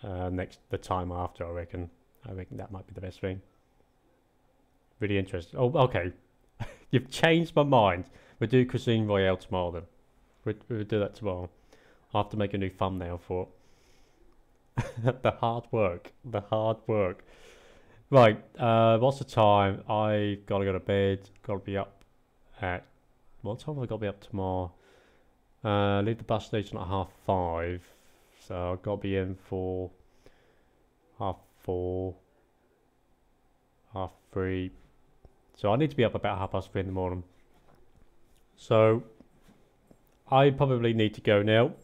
S1: the time after. I reckon that might be the best thing. Really interesting. Oh, okay. You've changed my mind. We'll do Cuisine Royale tomorrow then. We'll do that tomorrow. I'll have to make a new thumbnail for it. The hard work. Right, what's the time? I gotta go to bed. Gotta be up at... What time have I gotta be up tomorrow? Leave the bus station at 5:30. So I've gotta be in for 4:30, 3:30. So I need to be up about 3:30 in the morning. So I probably need to go now.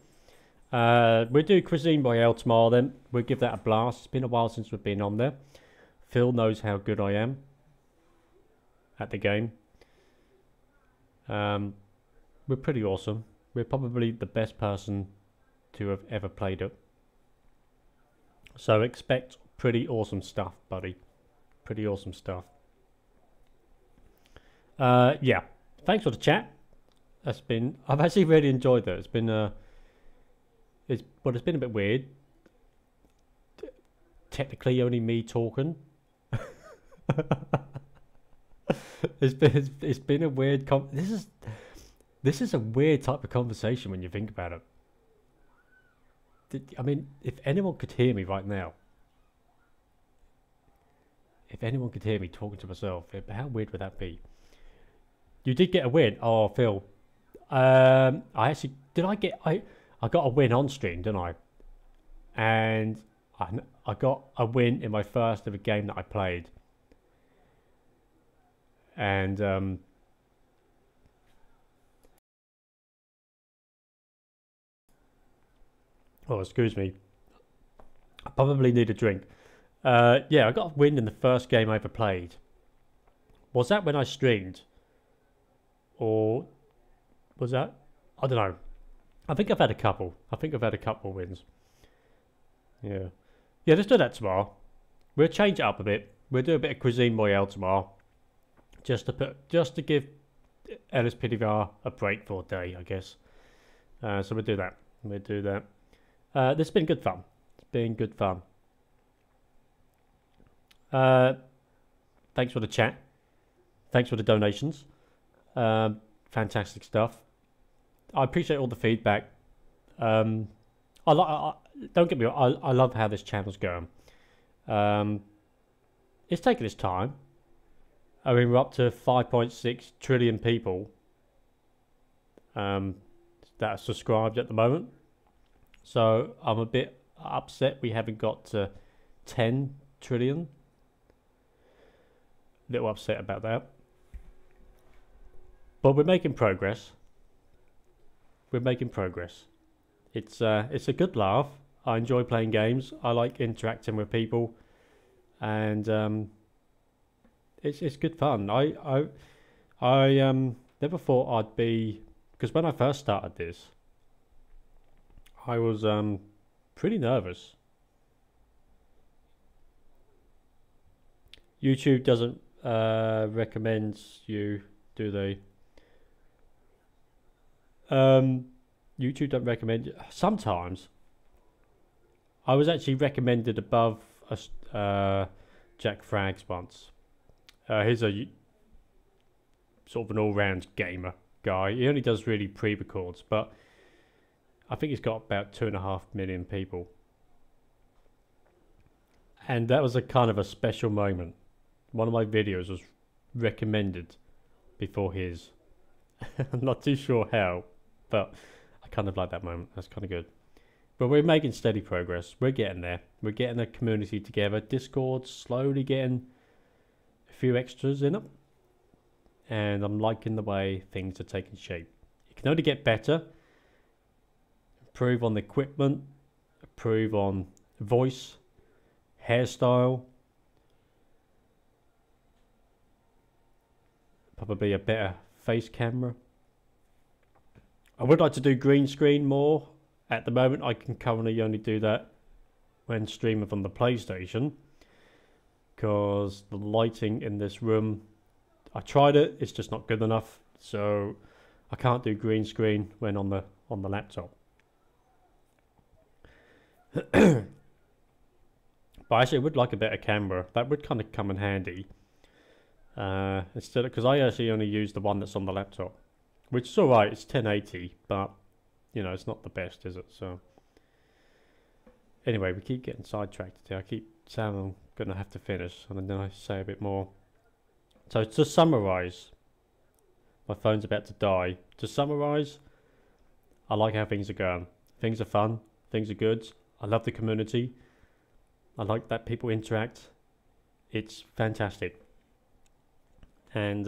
S1: We'll do Cuisine Royale tomorrow then. We'll give that a blast. It's been a while since we've been on there. Phil knows how good I am at the game. We're pretty awesome. We're probably the best person to have ever played it. So expect pretty awesome stuff, buddy. Pretty awesome stuff. Yeah. Thanks for the chat. I've actually really enjoyed that. It's been it's been a bit weird. Technically only me talking. It's been a weird this is a weird type of conversation when you think about it. I mean, if anyone could hear me right now, if anyone could hear me talking to myself, how weird would that be? You did get a win. Oh, Phil. I actually I got a win on stream, didn't I? And I got a win in my first ever game that I played. And oh, excuse me. I probably need a drink. Yeah, I got a win in the first game I ever played. Was that when I streamed? Or was that? I don't know. I think I've had a couple. Wins. Yeah. Yeah, let's do that tomorrow. We'll change it up a bit. We'll do a bit of Cuisine Royale tomorrow. Just to give LSPDFR a break for a day, I guess. So we'll do that. This has been good fun. Thanks for the chat. Thanks for the donations. Fantastic stuff. I appreciate all the feedback. Don't get me wrong, I love how this channel's going. It's taken its time. I mean, we're up to 5.6 trillion people that are subscribed at the moment. So I'm a bit upset we haven't got to 10 trillion. A little upset about that. But we're making progress. It's a good laugh. I enjoy playing games. I like interacting with people, and it's good fun. I never thought I'd be, because when I first started this, I was pretty nervous. YouTube doesn't recommend you, do they? YouTube don't recommend you. Sometimes I was actually recommended above Jack Frags once. He's a sort of an all-round gamer guy. He only does really pre-records, but I think he's got about 2.5 million people. And that was a kind of a special moment. One of my videos was recommended before his. I'm not too sure how, but I kind of like that moment. That's kind of good. But we're making steady progress. We're getting there. We're getting a community together. Discord's slowly getting a few extras in it. And I'm liking the way things are taking shape. It can only get better. Improve on the equipment. Improve on voice. Hairstyle. Probably a better face camera. I would like to do green screen more. At the moment, I can currently only do that when streaming from the PlayStation, because the lighting in this room, I tried it, it's just not good enough. So I can't do green screen when on the laptop. But I actually would like a better camera. That would kind of come in handy. Instead, because I actually only use the one that's on the laptop, which is alright. It's 1080, but you know, it's not the best, is it? So anyway, we keep getting sidetracked today. I keep saying I'm gonna have to finish, and then I say a bit more. So to summarize, my phone's about to die. To summarize, I like how things are going. Things are fun. Things are good. I love the community. I like that people interact. It's fantastic. And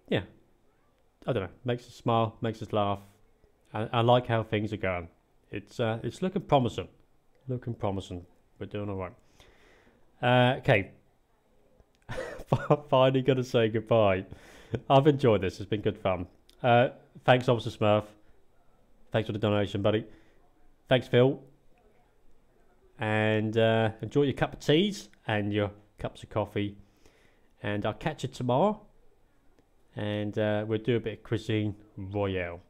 S1: yeah, I don't know, makes us smile, makes us laugh. I like how things are going. It's looking promising. Looking promising. We're doing all right. Okay. Finally gonna say goodbye. I've enjoyed this. It's been good fun. Thanks, Officer Smurf. Thanks for the donation, buddy. Thanks, Phil. And enjoy your cup of teas and your cups of coffee. And I'll catch you tomorrow. And we'll do a bit of Cuisine Royale.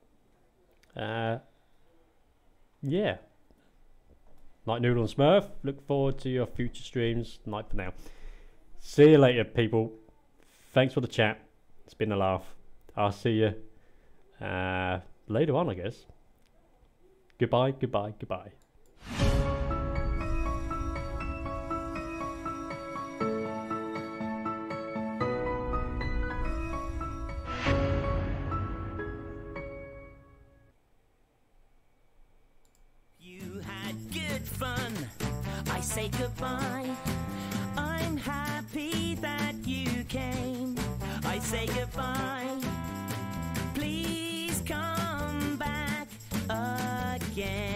S1: Yeah. Like Noodle and Smurf. Look forward to your future streams. Night for now. See you later, people. Thanks for the chat. It's been a laugh. I'll see you later on, I guess. Goodbye, goodbye, goodbye.
S5: Say goodbye. I'm happy that you came. I say goodbye. Please come back again.